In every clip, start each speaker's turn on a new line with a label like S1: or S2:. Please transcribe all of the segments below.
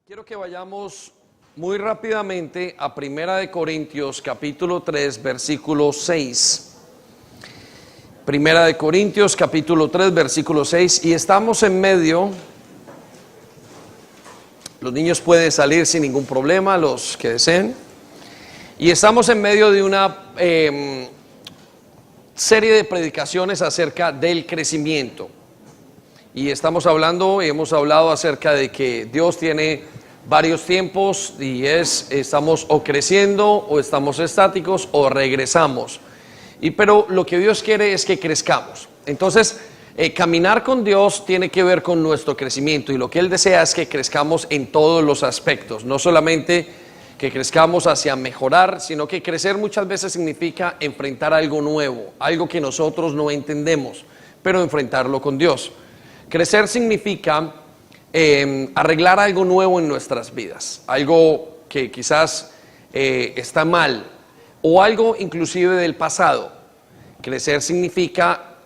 S1: Quiero que vayamos muy rápidamente a Primera de Corintios, capítulo 3, versículo 6. Primera de Corintios, capítulo 3, versículo 6. Y estamos en medio, los niños pueden salir sin ningún problema, los que deseen. Y estamos en medio de una serie de predicaciones acerca del crecimiento. Y hemos hablado acerca de que Dios tiene varios tiempos y estamos o creciendo o estamos estáticos o regresamos. Pero lo que Dios quiere es que crezcamos. Entonces, caminar con Dios tiene que ver con nuestro crecimiento, y lo que Él desea es que crezcamos en todos los aspectos, no solamente que crezcamos hacia mejorar, sino que crecer muchas veces significa enfrentar algo nuevo, algo que nosotros no entendemos, pero enfrentarlo con Dios. Crecer significa arreglar algo nuevo en nuestras vidas, algo que quizás está mal, o algo inclusive del pasado. Crecer significa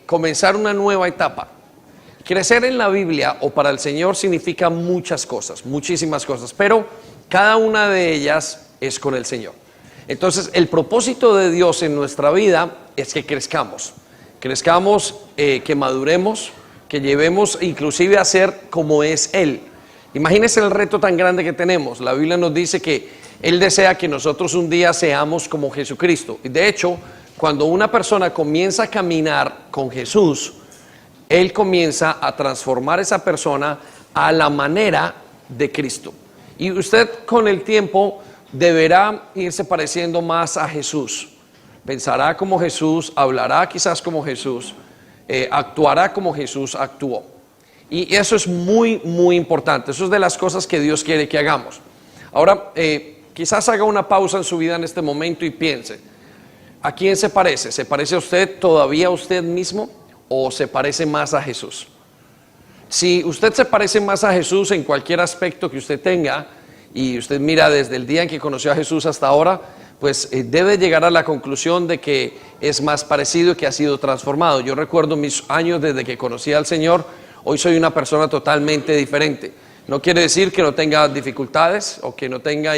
S1: comenzar una nueva etapa. Crecer en la Biblia o para el Señor significa muchas cosas, muchísimas cosas, pero cada una de ellas es con el Señor. Entonces, el propósito de Dios en nuestra vida es que crezcamos, que maduremos, que llevemos inclusive a ser como es Él. Imagínense el reto tan grande que tenemos. La Biblia nos dice que Él desea que nosotros un día seamos como Jesucristo. Y de hecho, cuando una persona comienza a caminar con Jesús, Él comienza a transformar a esa persona a la manera de Cristo. Y usted con el tiempo deberá irse pareciendo más a Jesús. Pensará como Jesús, hablará quizás como Jesús, actuará como Jesús actuó. Y eso es muy, muy importante. Eso es de las cosas que Dios quiere que hagamos. Ahora, quizás haga una pausa en su vida en este momento y piense, ¿a quién se parece? ¿Se parece a usted todavía a usted mismo o se parece más a Jesús? Si usted se parece más a Jesús en cualquier aspecto que usted tenga, y usted mira desde el día en que conoció a Jesús hasta ahora, pues debe llegar a la conclusión de que es más parecido y que ha sido transformado. Yo recuerdo mis años desde que conocí al Señor. Hoy soy una persona totalmente diferente. No quiere decir que no tenga dificultades o que no tenga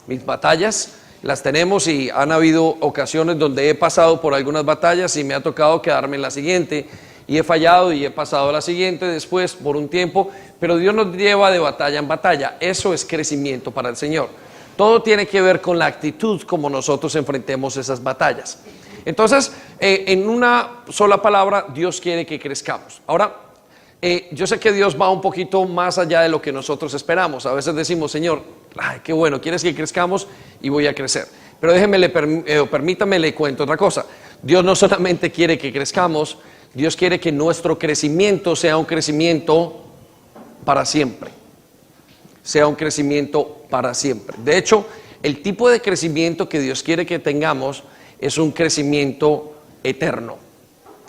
S1: mis batallas. Las tenemos, y han habido ocasiones donde he pasado por algunas batallas y me ha tocado quedarme en la siguiente, y he fallado y he pasado a la siguiente después por un tiempo, pero Dios nos lleva de batalla en batalla. Eso es crecimiento para el Señor. Todo tiene que ver con la actitud como nosotros enfrentemos esas batallas. Entonces, en una sola palabra, Dios quiere que crezcamos. Ahora, yo sé que Dios va un poquito más allá de lo que nosotros esperamos. A veces decimos, Señor, ay, qué bueno, quieres que crezcamos y voy a crecer. Pero permítame, le cuento otra cosa. Dios no solamente quiere que crezcamos, Dios quiere que nuestro crecimiento sea un crecimiento para siempre. Sea un crecimiento para siempre. De hecho, el tipo de crecimiento que Dios quiere que tengamos es un crecimiento eterno.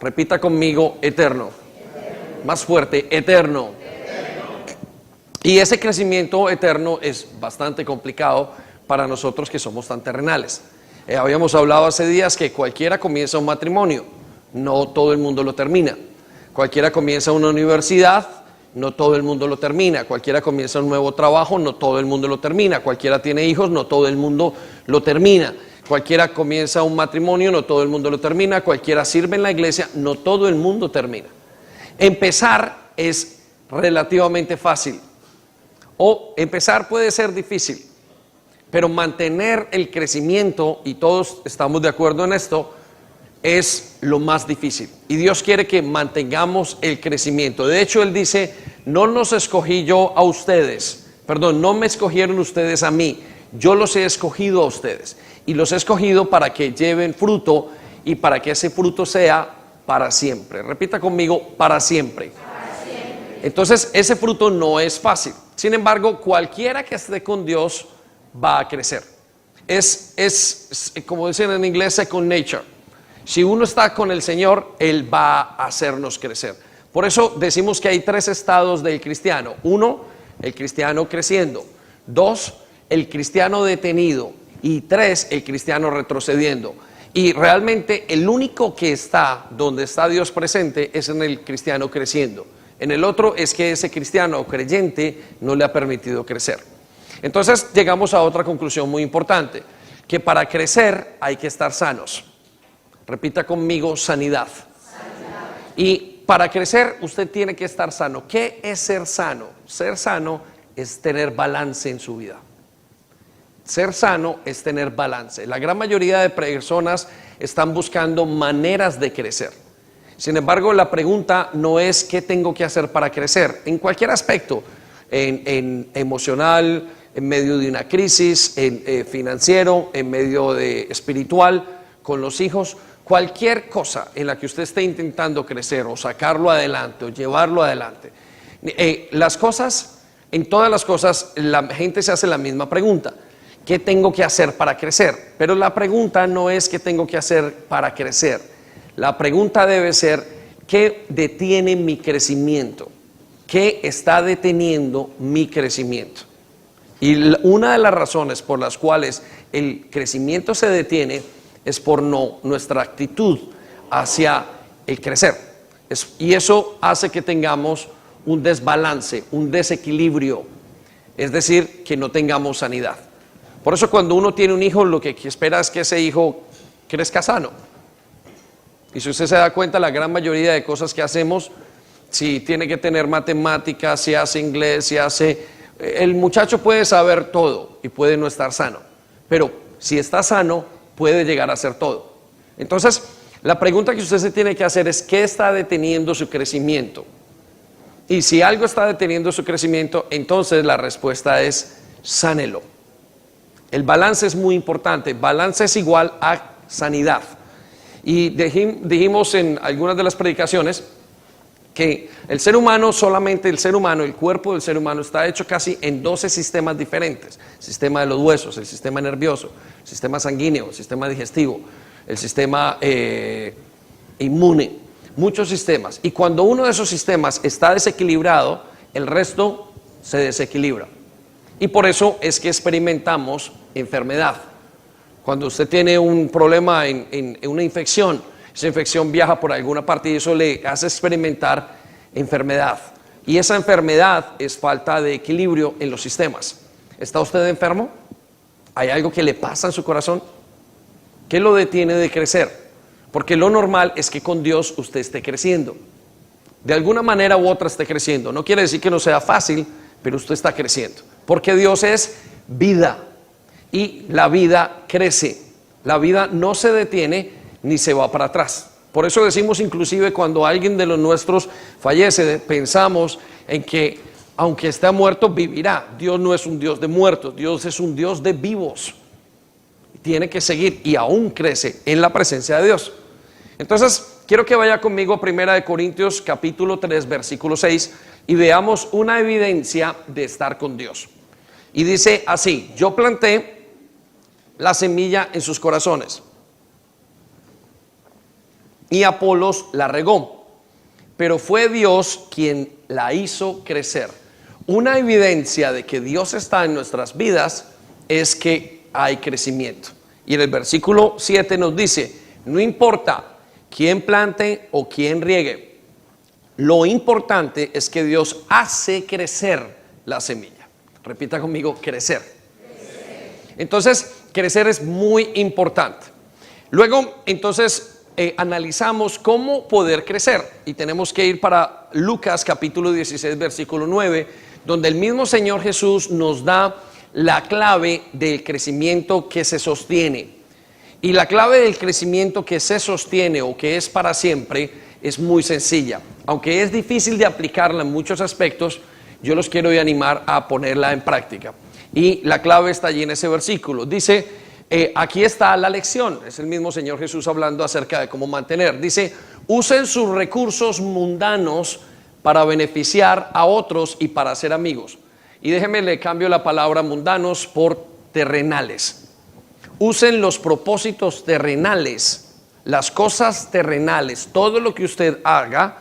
S1: Repita conmigo, eterno. Más fuerte, eterno. Y ese crecimiento eterno es bastante complicado para nosotros que somos tan terrenales. Habíamos hablado hace días que cualquiera comienza un matrimonio, no todo el mundo lo termina. Cualquiera comienza una universidad, no todo el mundo lo termina. Cualquiera comienza un nuevo trabajo, no todo el mundo lo termina. Cualquiera tiene hijos, no todo el mundo lo termina. Cualquiera comienza un matrimonio, no todo el mundo lo termina. Cualquiera sirve en la iglesia, no todo el mundo termina. Empezar es relativamente fácil, o empezar puede ser difícil, pero mantener el crecimiento, y todos estamos de acuerdo en esto, es lo más difícil. Y Dios quiere que mantengamos el crecimiento. De hecho, Él dice, no nos escogí yo a ustedes, no me escogieron ustedes a mí, yo los he escogido a ustedes, y los he escogido para que lleven fruto, y para que ese fruto sea para siempre. Repita conmigo, para siempre. Para siempre. Entonces, ese fruto no es fácil. Sin embargo, cualquiera que esté con Dios va a crecer. Es como dicen en inglés, second nature. Si uno está con el Señor, Él va a hacernos crecer. Por eso decimos que hay 3 estados del cristiano. 1, el cristiano creciendo. 2, el cristiano detenido. Y 3, el cristiano retrocediendo. Y realmente el único que está donde está Dios presente es en el cristiano creciendo. En el otro es que ese cristiano o creyente no le ha permitido crecer. Entonces llegamos a otra conclusión muy importante, que para crecer hay que estar sanos. Repita conmigo: sanidad. Y para crecer usted tiene que estar sano. ¿Qué es ser sano? Ser sano es tener balance en su vida. Ser sano es tener balance. La gran mayoría de personas están buscando maneras de crecer. Sin embargo, la pregunta no es qué tengo que hacer para crecer. En cualquier aspecto, en emocional, en medio de una crisis, en financiero, en medio de espiritual, con los hijos, cualquier cosa en la que usted esté intentando crecer o sacarlo adelante o llevarlo adelante. En todas las cosas, la gente se hace la misma pregunta: ¿qué tengo que hacer para crecer? Pero la pregunta no es qué tengo que hacer para crecer. La pregunta debe ser: ¿qué detiene mi crecimiento? ¿Qué está deteniendo mi crecimiento? Y una de las razones por las cuales el crecimiento se detiene es por nuestra actitud hacia el crecer. Y eso hace que tengamos un desbalance, un desequilibrio, es decir, que no tengamos sanidad. Por eso cuando uno tiene un hijo, lo que espera es que ese hijo crezca sano. Y si usted se da cuenta, la gran mayoría de cosas que hacemos, si tiene que tener matemáticas, si hace inglés, si hace... El muchacho puede saber todo y puede no estar sano, pero si está sano, puede llegar a ser todo. Entonces, la pregunta que usted se tiene que hacer es: ¿qué está deteniendo su crecimiento? Y si algo está deteniendo su crecimiento, entonces la respuesta es: sánelo. El balance es muy importante. Balance es igual a sanidad. Y dijimos en algunas de las predicaciones que el ser humano, el cuerpo del ser humano está hecho casi en 12 sistemas diferentes: el sistema de los huesos, el sistema nervioso, el sistema sanguíneo, el sistema digestivo, el sistema inmune, muchos sistemas. Y cuando uno de esos sistemas está desequilibrado, el resto se desequilibra. Y por eso es que experimentamos enfermedad. Cuando usted tiene un problema en una infección, esa infección viaja por alguna parte y eso le hace experimentar enfermedad. Y esa enfermedad es falta de equilibrio en los sistemas. ¿Está usted enfermo? ¿Hay algo que le pasa en su corazón? ¿Qué lo detiene de crecer? Porque lo normal es que con Dios usted esté creciendo. De alguna manera u otra esté creciendo. No quiere decir que no sea fácil, pero usted está creciendo. Porque Dios es vida. Y la vida crece. La vida no se detiene ni se va para atrás. Por eso decimos, inclusive cuando alguien de los nuestros fallece, pensamos en que aunque esté muerto, vivirá. Dios no es un Dios de muertos, Dios es un Dios de vivos. Tiene que seguir y aún crece en la presencia de Dios. Entonces, quiero que vaya conmigo a 1 Corintios capítulo 3, versículo 6, y veamos una evidencia de estar con Dios. Y dice así: yo planté la semilla en sus corazones y Apolos la regó, pero fue Dios quien la hizo crecer. Una evidencia de que Dios está en nuestras vidas es que hay crecimiento. Y en el versículo 7 nos dice: no importa quién plante o quién riegue, lo importante es que Dios hace crecer la semilla. Repita conmigo: crecer. Entonces, crecer es muy importante. Luego, entonces, analizamos cómo poder crecer. Y tenemos que ir para Lucas capítulo 16, versículo 9, donde el mismo Señor Jesús nos da la clave del crecimiento que se sostiene. Y la clave del crecimiento que se sostiene o que es para siempre es muy sencilla. Aunque es difícil de aplicarla en muchos aspectos, yo los quiero animar a ponerla en práctica. Y la clave está allí en ese versículo. Dice, aquí está la lección. Es el mismo Señor Jesús hablando acerca de cómo mantener. Dice: usen sus recursos mundanos para beneficiar a otros y para ser amigos. Y déjeme, le cambio la palabra mundanos por terrenales. Usen los propósitos terrenales, las cosas terrenales, todo lo que usted haga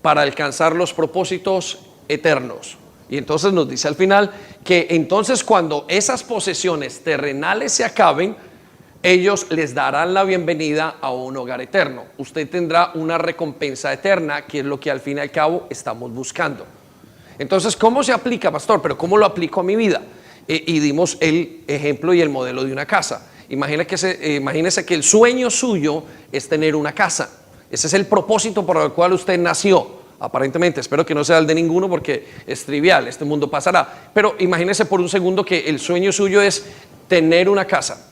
S1: para alcanzar los propósitos eternos. Y entonces nos dice al final que entonces cuando esas posesiones terrenales se acaben, ellos les darán la bienvenida a un hogar eterno. Usted tendrá una recompensa eterna, que es lo que al fin y al cabo estamos buscando. Entonces, ¿cómo se aplica, pastor? Pero ¿cómo lo aplico a mi vida? Y dimos el ejemplo y el modelo de una casa. Imagínese que el sueño suyo es tener una casa. Ese es el propósito por el cual usted nació. Aparentemente, espero que no sea el de ninguno porque es trivial, este mundo pasará. Pero imagínese por un segundo que el sueño suyo es tener una casa.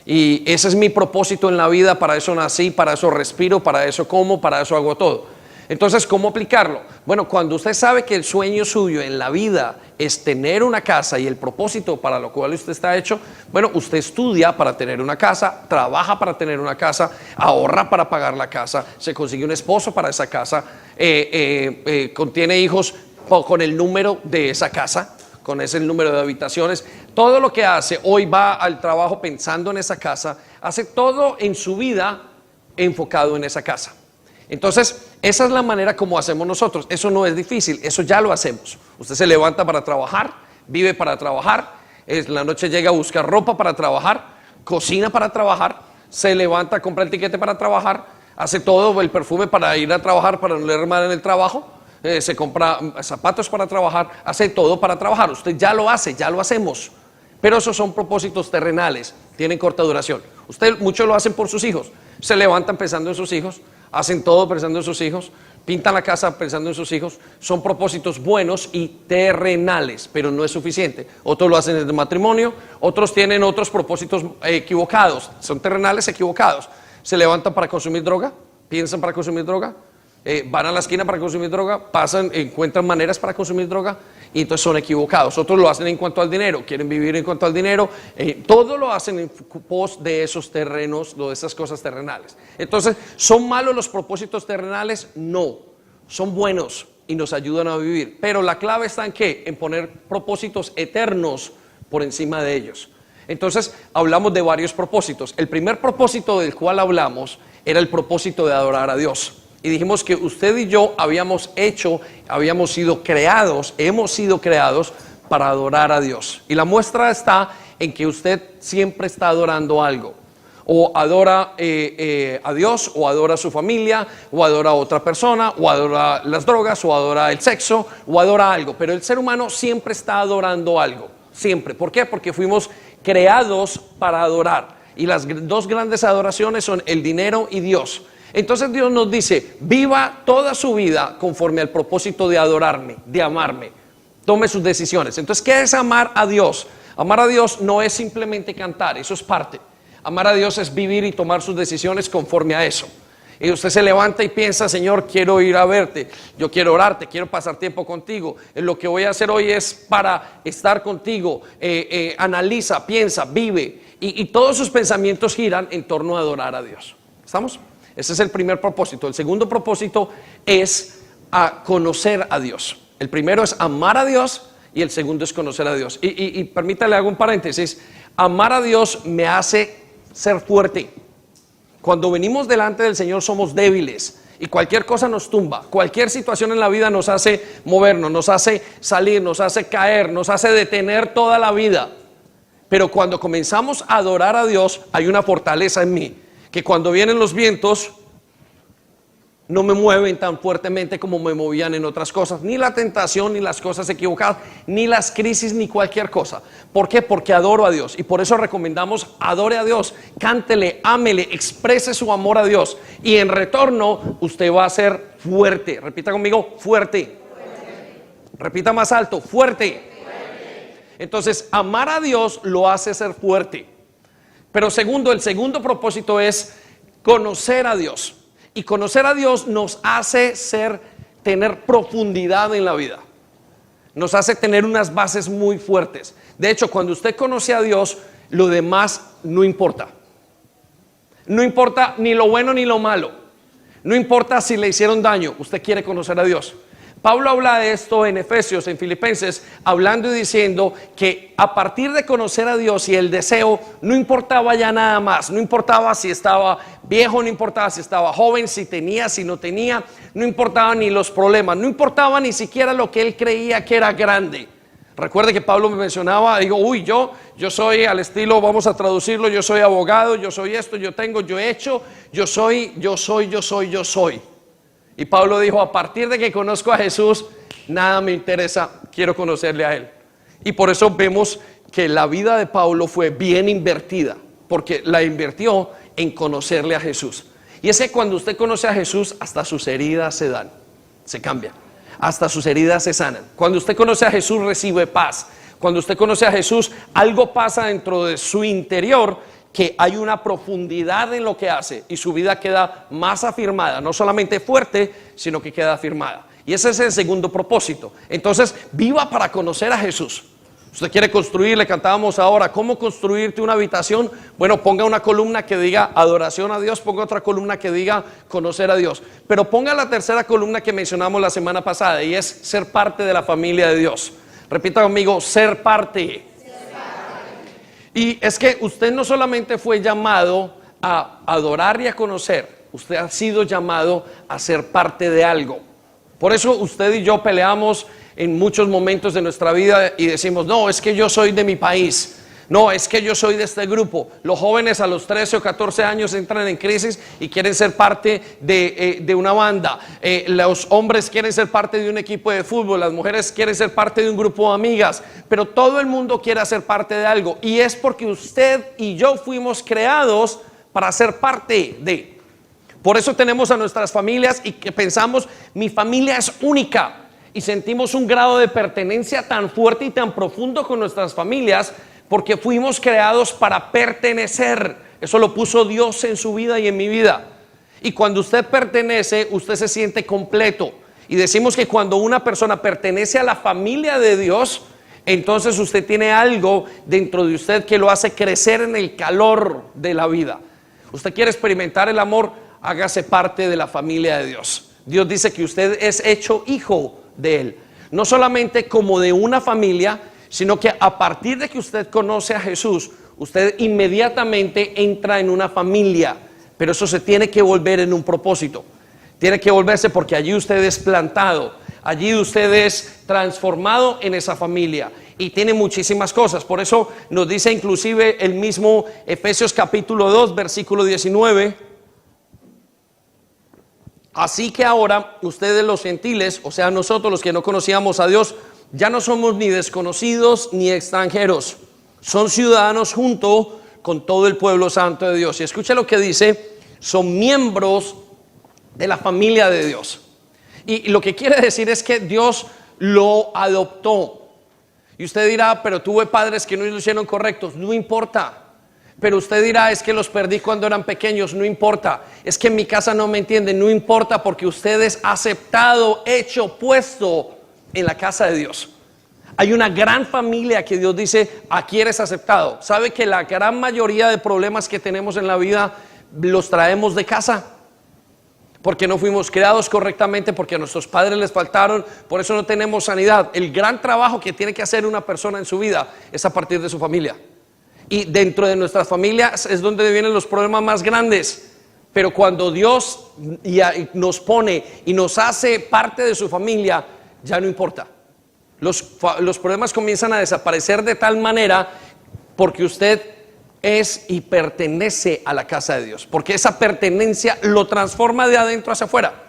S1: Y ese es mi propósito en la vida, para eso nací, para eso respiro, para eso como, para eso hago todo. Entonces, ¿cómo aplicarlo? Bueno, cuando usted sabe que el sueño suyo en la vida es tener una casa y el propósito para lo cual usted está hecho, bueno, usted estudia para tener una casa, trabaja para tener una casa, ahorra para pagar la casa, se consigue un esposo para esa casa, contiene hijos con el número de esa casa, con ese número de habitaciones. Todo lo que hace, hoy va al trabajo pensando en esa casa, hace todo en su vida enfocado en esa casa. Entonces, esa es la manera como hacemos nosotros. Eso no es difícil, eso ya lo hacemos. Usted se levanta para trabajar, vive para trabajar, en la noche llega a buscar ropa para trabajar, cocina para trabajar, se levanta, compra el tiquete para trabajar, hace todo, el perfume para ir a trabajar, para no leer mal en el trabajo, se compra zapatos para trabajar, hace todo para trabajar. Usted ya lo hace, ya lo hacemos. Pero esos son propósitos terrenales, tienen corta duración. Muchos lo hacen por sus hijos, se levantan pensando en sus hijos, hacen todo pensando en sus hijos, pintan la casa pensando en sus hijos. Son propósitos buenos y terrenales, pero no es suficiente. Otros lo hacen en el matrimonio, otros tienen otros propósitos equivocados, son terrenales equivocados. Se levantan para consumir droga, piensan para consumir droga, van a la esquina para consumir droga, encuentran maneras para consumir droga y entonces son equivocados. Otros lo hacen en cuanto al dinero, quieren vivir en cuanto al dinero, todo lo hacen en pos de esos terrenos, de esas cosas terrenales. Entonces, ¿son malos los propósitos terrenales? No, son buenos y nos ayudan a vivir, pero la clave está en ¿qué? En poner propósitos eternos por encima de ellos. Entonces, hablamos de varios propósitos. El primer propósito del cual hablamos era el propósito de adorar a Dios. Y dijimos que usted y yo hemos sido creados para adorar a Dios. Y la muestra está en que usted siempre está adorando algo. O adora a Dios, o adora a su familia, o adora a otra persona, o adora las drogas, o adora el sexo, o adora algo. Pero el ser humano siempre está adorando algo. Siempre. ¿Por qué? Porque fuimos creados para adorar. Y las dos grandes adoraciones son el dinero y Dios. Entonces Dios nos dice, viva toda su vida conforme al propósito de adorarme, de amarme. Tome sus decisiones. Entonces, ¿qué es amar a Dios? Amar a Dios no es simplemente cantar, eso es parte. Amar a Dios es vivir y tomar sus decisiones conforme a eso. Y usted se levanta y piensa, Señor, quiero ir a verte, yo quiero orarte, quiero pasar tiempo contigo. Lo que voy a hacer hoy es para estar contigo. Analiza, piensa, vive. Y todos sus pensamientos giran en torno a adorar a Dios. ¿Estamos? Ese es el primer propósito. El segundo propósito es a conocer a Dios. El primero es amar a Dios y el segundo es conocer a Dios. Y permítale, hago un paréntesis. Amar a Dios me hace ser fuerte. Cuando venimos delante del Señor somos débiles y cualquier cosa nos tumba. Cualquier situación en la vida nos hace movernos, nos hace salir, nos hace caer, nos hace detener toda la vida. Pero cuando comenzamos a adorar a Dios, hay una fortaleza en mí, que cuando vienen los vientos no me mueven tan fuertemente como me movían en otras cosas, ni la tentación, ni las cosas equivocadas, ni las crisis, ni cualquier cosa. ¿Por qué? Porque adoro a Dios, y por eso recomendamos: adore a Dios, cántele, ámele, exprese su amor a Dios, y en retorno usted va a ser fuerte. Repita conmigo: fuerte. Repita más alto: fuerte. Entonces, amar a Dios lo hace ser fuerte. Pero el segundo propósito es conocer a Dios. Y conocer a Dios nos hace tener profundidad en la vida. Nos hace tener unas bases muy fuertes. De hecho, cuando usted conoce a Dios, lo demás no importa. No importa ni lo bueno ni lo malo. No importa si le hicieron daño. Usted quiere conocer a Dios. Pablo habla de esto en Efesios, en Filipenses, hablando y diciendo que a partir de conocer a Dios y el deseo, no importaba ya nada más. No importaba si estaba viejo, no importaba si estaba joven, si tenía, si no tenía, no importaba ni los problemas, no importaba ni siquiera lo que él creía que era grande. Recuerde que Pablo me mencionaba, digo, yo soy al estilo, vamos a traducirlo, yo soy abogado, yo soy esto, yo he hecho, yo soy. Y Pablo dijo, a partir de que conozco a Jesús, nada me interesa, quiero conocerle a Él. Y por eso vemos que la vida de Pablo fue bien invertida, porque la invirtió en conocerle a Jesús. Y es que cuando usted conoce a Jesús, hasta sus heridas se dan, se cambian, hasta sus heridas se sanan. Cuando usted conoce a Jesús, recibe paz. Cuando usted conoce a Jesús, algo pasa dentro de su interior, que hay una profundidad en lo que hace y su vida queda más afirmada, no solamente fuerte, sino que queda afirmada. Y ese es el segundo propósito. Entonces, viva para conocer a Jesús. Usted quiere construir, le cantábamos ahora, ¿cómo construirte una habitación? Bueno, ponga una columna que diga adoración a Dios, ponga otra columna que diga conocer a Dios. Pero ponga la tercera columna que mencionamos la semana pasada, y es ser parte de la familia de Dios. Repita conmigo, ser parte. Y es que usted no solamente fue llamado a adorar y a conocer, usted ha sido llamado a ser parte de algo. Por eso usted y yo peleamos en muchos momentos de nuestra vida y decimos, no, es que yo soy de mi país, no, es que yo soy de este grupo. Los jóvenes a los 13 o 14 años entran en crisis y quieren ser parte de una banda. Los hombres quieren ser parte de un equipo de fútbol, las mujeres quieren ser parte de un grupo de amigas, pero todo el mundo quiere ser parte de algo, y es porque usted y yo fuimos creados para ser parte de. Por eso tenemos a nuestras familias y que pensamos, mi familia es única, y sentimos un grado de pertenencia tan fuerte y tan profundo con nuestras familias, porque fuimos creados para pertenecer. Eso lo puso Dios en su vida y en mi vida. Y cuando usted pertenece, usted se siente completo. Y decimos que cuando una persona pertenece a la familia de Dios, entonces usted tiene algo dentro de usted que lo hace crecer en el calor de la vida. Usted quiere experimentar el amor, hágase parte de la familia de Dios. Dios dice que usted es hecho hijo de Él, no solamente como de una familia, sino que a partir de que usted conoce a Jesús, usted inmediatamente entra en una familia. Pero eso se tiene que volver en un propósito, tiene que volverse, porque allí usted es plantado, allí usted es transformado en esa familia, y tiene muchísimas cosas. Por eso nos dice inclusive el mismo Efesios capítulo 2 versículo 19, así que ahora ustedes los gentiles, o sea nosotros los que no conocíamos a Dios, ya no somos ni desconocidos ni extranjeros, son ciudadanos junto con todo el pueblo santo de Dios. Y escuche lo que dice, son miembros de la familia de Dios. Y lo que quiere decir es que Dios lo adoptó. Y usted dirá, pero tuve padres que no lo hicieron correctos. No importa. Pero usted dirá, es que los perdí cuando eran pequeños. No importa. Es que en mi casa no me entienden. No importa, porque usted es aceptado, hecho, puesto en la casa de Dios. Hay una gran familia que Dios dice, aquí eres aceptado. ¿Sabe que la gran mayoría de problemas que tenemos en la vida los traemos de casa? Porque no fuimos creados correctamente, porque a nuestros padres les faltaron, por eso no tenemos sanidad. El gran trabajo que tiene que hacer una persona en su vida es a partir de su familia. Y dentro de nuestras familias es donde vienen los problemas más grandes. Pero cuando Dios nos pone y nos hace parte de su familia, ya no importa. Los problemas comienzan a desaparecer de tal manera, porque usted es y pertenece a la casa de Dios, porque esa pertenencia lo transforma de adentro hacia afuera.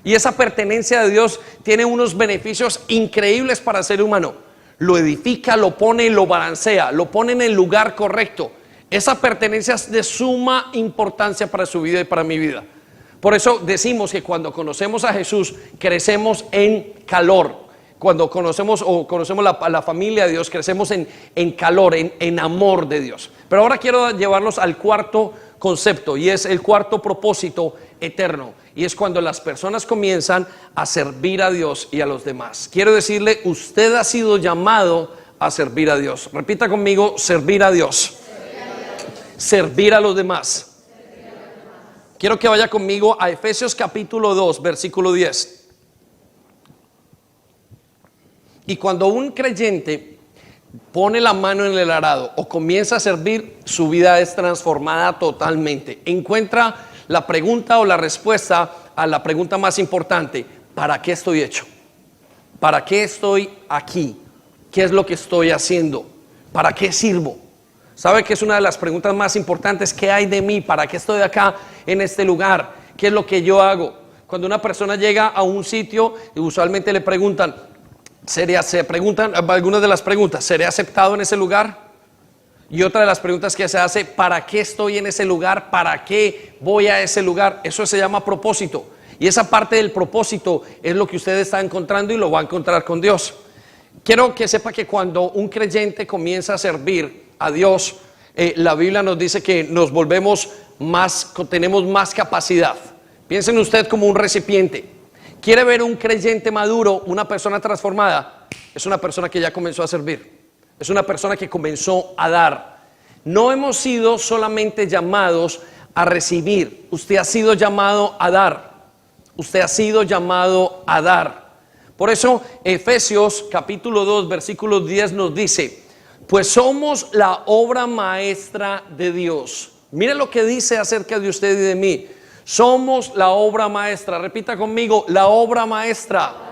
S1: Y esa pertenencia de Dios tiene unos beneficios increíbles para el ser humano. Lo edifica, lo pone y lo balancea, lo pone en el lugar correcto. Esa pertenencia es de suma importancia para su vida y para mi vida. Por eso decimos que cuando conocemos a Jesús, crecemos en calor. Cuando conocemos la familia de Dios, crecemos en calor, en amor de Dios. Pero ahora quiero llevarlos al cuarto concepto, y es el cuarto propósito eterno. Y es cuando las personas comienzan a servir a Dios y a los demás. Quiero decirle, usted ha sido llamado a servir a Dios. Repita conmigo, servir a Dios. Servir a los demás. Quiero que vaya conmigo a Efesios capítulo 2, versículo 10. Y cuando un creyente pone la mano en el arado o comienza a servir, su vida es transformada totalmente. Encuentra la pregunta o la respuesta a la pregunta más importante: ¿para qué estoy hecho? ¿Para qué estoy aquí? ¿Qué es lo que estoy haciendo? ¿Para qué sirvo? ¿Sabe que es una de las preguntas más importantes? ¿Qué hay de mí? ¿Para qué estoy acá en este lugar? ¿Qué es lo que yo hago? Cuando una persona llega a un sitio, usualmente le preguntan, se preguntan algunas de las preguntas: ¿seré aceptado en ese lugar? Y otra de las preguntas que se hace: ¿para qué estoy en ese lugar? ¿Para qué voy a ese lugar? Eso se llama propósito. Y esa parte del propósito es lo que usted está encontrando y lo va a encontrar con Dios. Quiero que sepa que cuando un creyente comienza a servir a Dios, la Biblia nos dice que nos volvemos tenemos más capacidad. Piensen usted como un recipiente. ¿Quiere ver un creyente maduro, una persona transformada? Es una persona que ya comenzó a servir. Es una persona que comenzó a dar. No hemos sido solamente llamados a recibir. Usted ha sido llamado a dar. Usted ha sido llamado a dar. Por eso Efesios capítulo 2 versículo 10 nos dice: pues somos la obra maestra de Dios. Mire lo que dice acerca de usted y de mí. Somos la obra maestra. Repita conmigo: la obra maestra.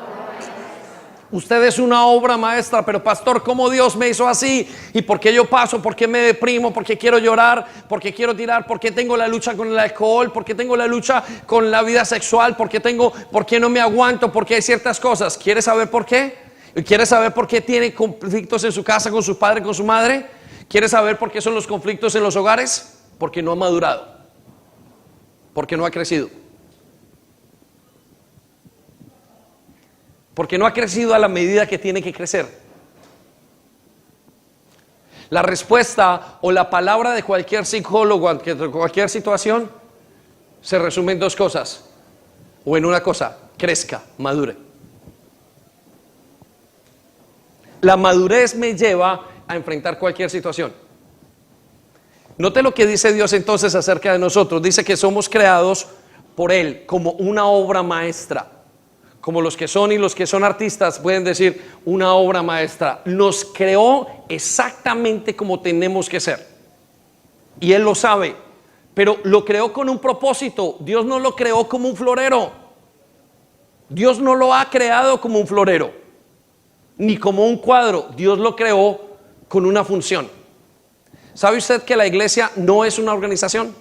S1: Usted es una obra maestra. Pero pastor, ¿cómo Dios me hizo así? ¿Y por qué yo paso? ¿Por qué me deprimo? ¿Por qué quiero llorar? ¿Por qué quiero tirar? ¿Por qué tengo la lucha con el alcohol? ¿Por qué tengo la lucha con la vida sexual? ¿Por qué no me aguanto? ¿Por qué hay ciertas cosas? ¿Quiere saber por qué? ¿Quiere saber por qué tiene conflictos en su casa, con su padre, con su madre? ¿Quiere saber por qué son los conflictos en los hogares? Porque no ha madurado. Porque no ha crecido. Porque no ha crecido a la medida que tiene que crecer. La respuesta o la palabra de cualquier psicólogo ante cualquier situación se resume en dos cosas, o en una cosa: crezca, madure. La madurez me lleva a enfrentar cualquier situación. Note lo que dice Dios entonces acerca de nosotros. Dice que somos creados por Él como una obra maestra. Como los que son y los que son artistas pueden decir, una obra maestra. Nos creó exactamente como tenemos que ser. Y Él lo sabe. Pero lo creó con un propósito. Dios no lo creó como un florero. Dios no lo ha creado como un florero, ni como un cuadro. Dios lo creó con una función. ¿Sabe usted que la iglesia no es una organización?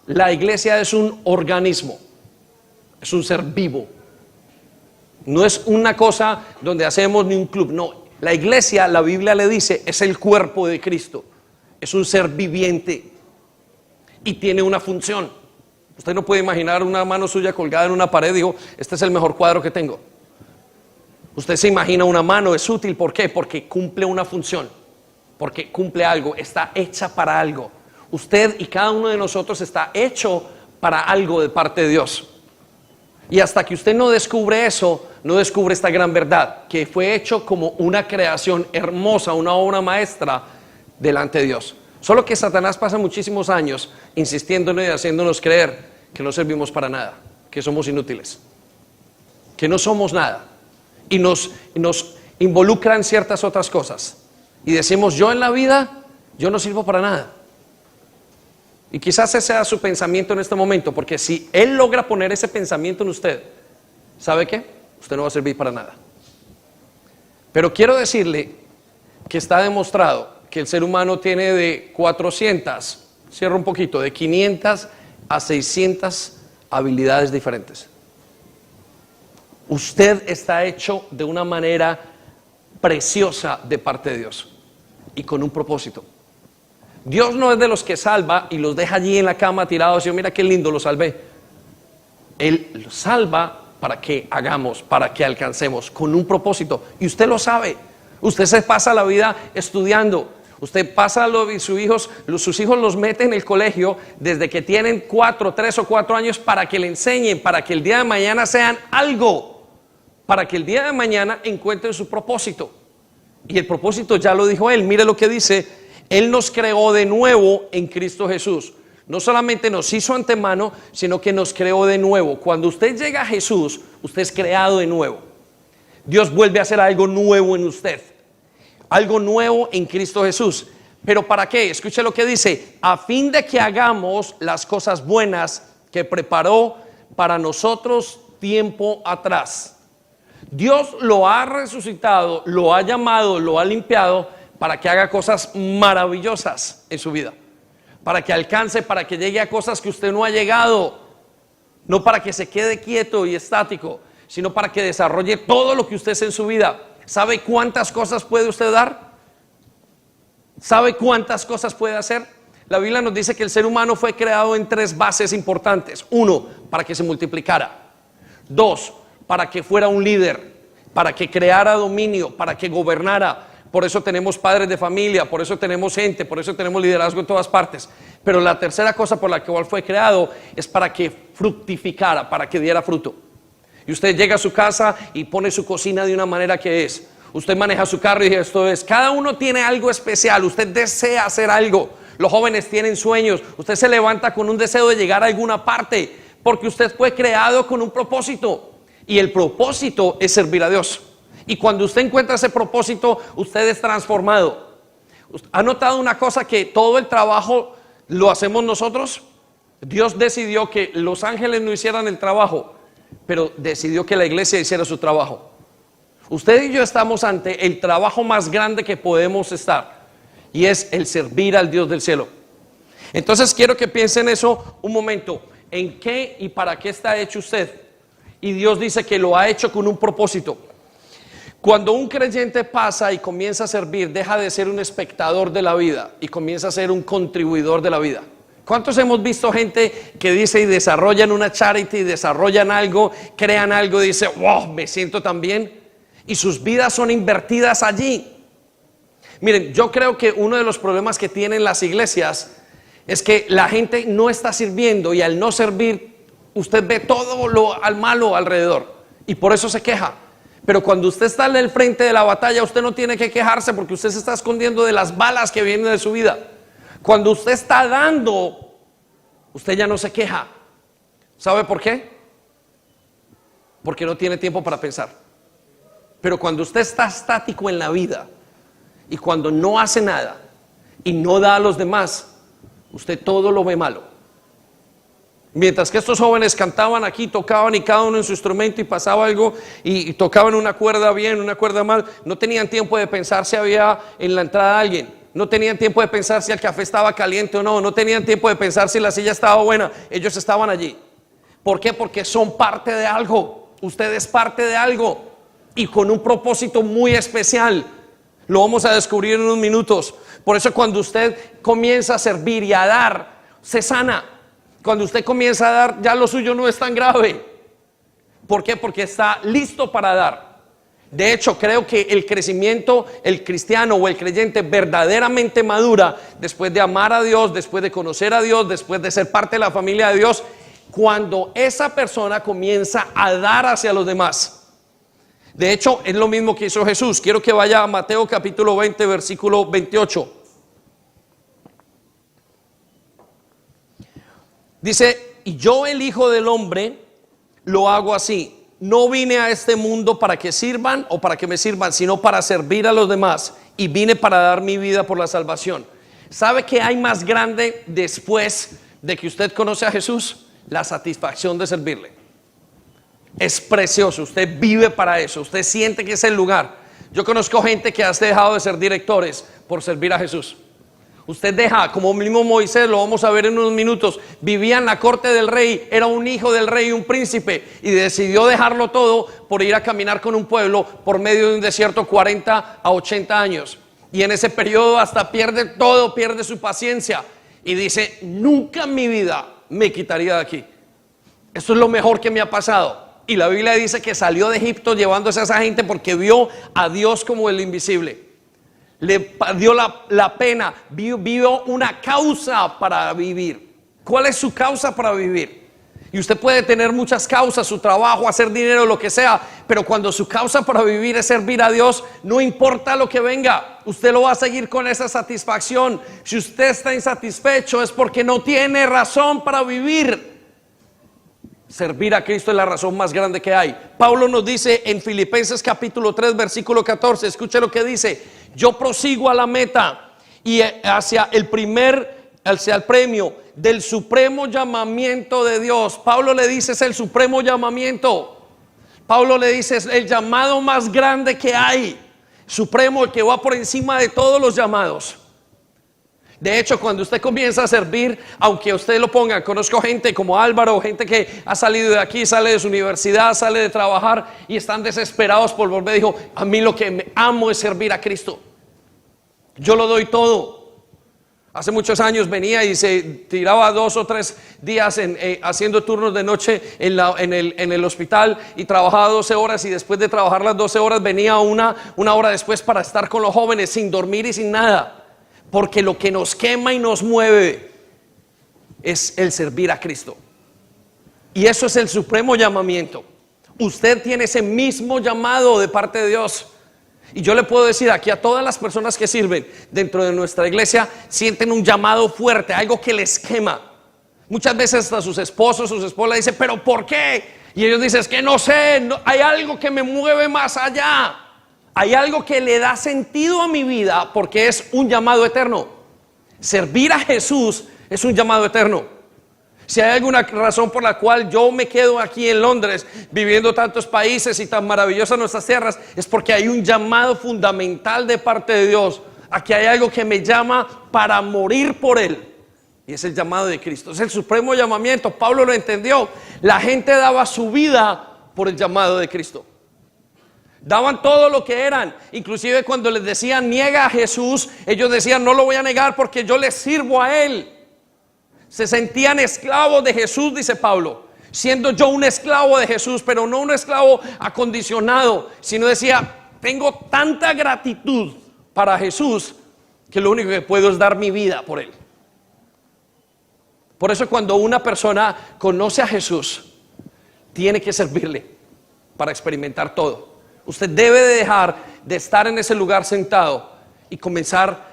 S1: La iglesia es un organismo. Es un ser vivo. No es una cosa donde hacemos ni un club. No, la iglesia, la Biblia le dice, es el cuerpo de Cristo. Es un ser viviente y tiene una función. Usted no puede imaginar una mano suya colgada en una pared y digo, este es el mejor cuadro que tengo. Usted se imagina una mano, es útil. ¿Por qué? Porque cumple una función. Porque cumple algo, está hecha para algo. Usted y cada uno de nosotros está hecho para algo de parte de Dios. Y hasta que usted no descubre eso, no descubre esta gran verdad, que fue hecho como una creación hermosa, una obra maestra delante de Dios. Solo que Satanás pasa muchísimos años insistiéndonos y haciéndonos creer que no servimos para nada, que somos inútiles, que no somos nada. Y nos involucra en ciertas otras cosas. Y decimos, yo en la vida, yo no sirvo para nada. Y quizás ese sea su pensamiento en este momento, porque si Él logra poner ese pensamiento en usted, ¿sabe qué? Usted no va a servir para nada. Pero quiero decirle que está demostrado que el ser humano tiene de 400, cierro un poquito, de 500 a 600 habilidades diferentes. Usted está hecho de una manera preciosa de parte de Dios y con un propósito. Dios no es de los que salva y los deja allí en la cama tirados y mira qué lindo, lo salvé. Él los salva para que hagamos, para que alcancemos, con un propósito. Y usted lo sabe. Usted se pasa la vida estudiando. Usted pasa sus hijos los mete en el colegio desde que tienen 3 o 4 años para que le enseñen, para que el día de mañana sean algo, para que el día de mañana encuentren su propósito. Y el propósito ya lo dijo Él. Mire lo que dice. Él nos creó de nuevo en Cristo Jesús. No solamente nos hizo antemano, sino que nos creó de nuevo. Cuando usted llega a Jesús, usted es creado de nuevo. Dios vuelve a hacer algo nuevo en usted. Algo nuevo en Cristo Jesús. ¿Pero para qué? Escuche lo que dice. A fin de que hagamos las cosas buenas que preparó para nosotros tiempo atrás. Dios lo ha resucitado, lo ha llamado, lo ha limpiado para que haga cosas maravillosas en su vida, para que alcance, para que llegue a cosas que usted no ha llegado, no para que se quede quieto y estático, sino para que desarrolle todo lo que usted es en su vida. ¿Sabe cuántas cosas puede usted dar? ¿Sabe cuántas cosas puede hacer? La Biblia nos dice que el ser humano fue creado en 3 bases importantes. 1, para que se multiplicara. 2, para que fuera un líder, para que creara dominio, para que gobernara. Por eso tenemos padres de familia, por eso tenemos gente, por eso tenemos liderazgo en todas partes. Pero la tercera cosa por la que fue creado es para que fructificara, para que diera fruto. Y usted llega a su casa y pone su cocina de una manera que es. Usted maneja su carro y esto es. Cada uno tiene algo especial. Usted desea hacer algo. Los jóvenes tienen sueños. Usted se levanta con un deseo de llegar a alguna parte, porque usted fue creado con un propósito. Y el propósito es servir a Dios. Y cuando usted encuentra ese propósito, usted es transformado. ¿Ha notado una cosa? Que todo el trabajo lo hacemos nosotros. Dios decidió que los ángeles no hicieran el trabajo, pero decidió que la iglesia hiciera su trabajo. Usted y yo estamos ante el trabajo más grande que podemos estar, y es el servir al Dios del cielo. Entonces quiero que piensen en eso un momento. ¿En qué y para qué está hecho usted? Y Dios dice que lo ha hecho con un propósito. Cuando un creyente pasa y comienza a servir, deja de ser un espectador de la vida y comienza a ser un contribuidor de la vida. ¿Cuántos hemos visto gente que dice y desarrollan una charity, desarrollan algo, crean algo y dice, wow, me siento tan bien? Y sus vidas son invertidas allí. Miren, yo creo que uno de los problemas que tienen las iglesias es que la gente no está sirviendo, y al no servir, usted ve todo lo al malo alrededor y por eso se queja. Pero cuando usted está en el frente de la batalla, usted no tiene que quejarse, porque usted se está escondiendo de las balas que vienen de su vida. Cuando usted está dando, usted ya no se queja. ¿Sabe por qué? Porque no tiene tiempo para pensar. Pero cuando usted está estático en la vida y cuando no hace nada y no da a los demás, usted todo lo ve malo. Mientras que estos jóvenes cantaban aquí, tocaban y cada uno en su instrumento y pasaba algo y tocaban una cuerda bien, una cuerda mal, no tenían tiempo de pensar si había en la entrada alguien, no tenían tiempo de pensar si el café estaba caliente o no, no tenían tiempo de pensar si la silla estaba buena. Ellos estaban allí. ¿Por qué? Porque son parte de algo. Usted es parte de algo y con un propósito muy especial. Lo vamos a descubrir en unos minutos. Por eso cuando usted comienza a servir y a dar, se sana. Cuando usted comienza a dar, ya lo suyo no es tan grave. ¿Por qué? Porque está listo para dar. De hecho, creo que el crecimiento, el cristiano o el creyente verdaderamente madura después de amar a Dios, después de conocer a Dios, después de ser parte de la familia de Dios, cuando esa persona comienza a dar hacia los demás. De hecho, es lo mismo que hizo Jesús. Quiero que vaya a Mateo capítulo 20, versículo 28. Dice, y yo, el Hijo del Hombre, lo hago así. No vine a este mundo para que sirvan o para que me sirvan, sino para servir a los demás. Y vine para dar mi vida por la salvación. ¿Sabe qué hay más grande después de que usted conoce a Jesús? La satisfacción de servirle. Es precioso, usted vive para eso, usted siente que es el lugar. Yo conozco gente que ha dejado de ser directores por servir a Jesús. Usted deja, como mismo Moisés, lo vamos a ver en unos minutos, vivía en la corte del rey, era un hijo del rey, un príncipe, y decidió dejarlo todo por ir a caminar con un pueblo por medio de un desierto 40 a 80 años. Y en ese periodo hasta pierde todo, pierde su paciencia y dice, nunca en mi vida me quitaría de aquí. Esto es lo mejor que me ha pasado. Y la Biblia dice que salió de Egipto llevándose a esa gente porque vio a Dios como el invisible. Le dio la pena, vio una causa para vivir. ¿Cuál es su causa para vivir? Y usted puede tener muchas causas, su trabajo, hacer dinero, lo que sea, pero cuando su causa para vivir es servir a Dios, no importa lo que venga, usted lo va a seguir con esa satisfacción. Si usted está insatisfecho es porque no tiene razón para vivir. Servir a Cristo es la razón más grande que hay. Pablo nos dice en Filipenses capítulo 3 versículo 14, escuche lo que dice: yo prosigo a la meta y hacia el premio del supremo llamamiento de Dios. Pablo le dice, es el supremo llamamiento. Pablo le dice, es el llamado más grande que hay, supremo, el que va por encima de todos los llamados. De hecho, cuando usted comienza a servir, aunque usted lo ponga, conozco gente como Álvaro, gente que ha salido de aquí, sale de su universidad, sale de trabajar y están desesperados por volver. Dijo, a mí lo que me amo es servir a Cristo. Yo lo doy todo. Hace muchos años venía y se tiraba 2 o 3 días haciendo turnos de noche en el hospital y trabajaba 12 horas y después de trabajar las 12 horas venía una hora después para estar con los jóvenes sin dormir y sin nada. Porque lo que nos quema y nos mueve es el servir a Cristo. Y eso es el supremo llamamiento. Usted tiene ese mismo llamado de parte de Dios. Y yo le puedo decir aquí a todas las personas que sirven dentro de nuestra iglesia, sienten un llamado fuerte, algo que les quema. Muchas veces hasta sus esposos, sus esposas dicen, ¿pero por qué? Y ellos dicen, es que no sé, hay algo que me mueve más allá. Hay algo que le da sentido a mi vida porque es un llamado eterno. Servir a Jesús es un llamado eterno. Si hay alguna razón por la cual yo me quedo aquí en Londres viviendo tantos países y tan maravillosas nuestras tierras, es porque hay un llamado fundamental de parte de Dios. Aquí hay algo que me llama para morir por Él. Y es el llamado de Cristo. Es el supremo llamamiento. Pablo lo entendió. La gente daba su vida por el llamado de Cristo. Daban todo lo que eran. Inclusive cuando les decían niega a Jesús, ellos decían no lo voy a negar porque yo le sirvo a Él. Se sentían esclavos de Jesús, dice Pablo, siendo yo un esclavo de Jesús, pero no un esclavo acondicionado, sino decía, tengo tanta gratitud para Jesús que lo único que puedo es dar mi vida por Él. Por eso cuando una persona conoce a Jesús, tiene que servirle para experimentar todo. Usted debe de dejar de estar en ese lugar sentado y comenzar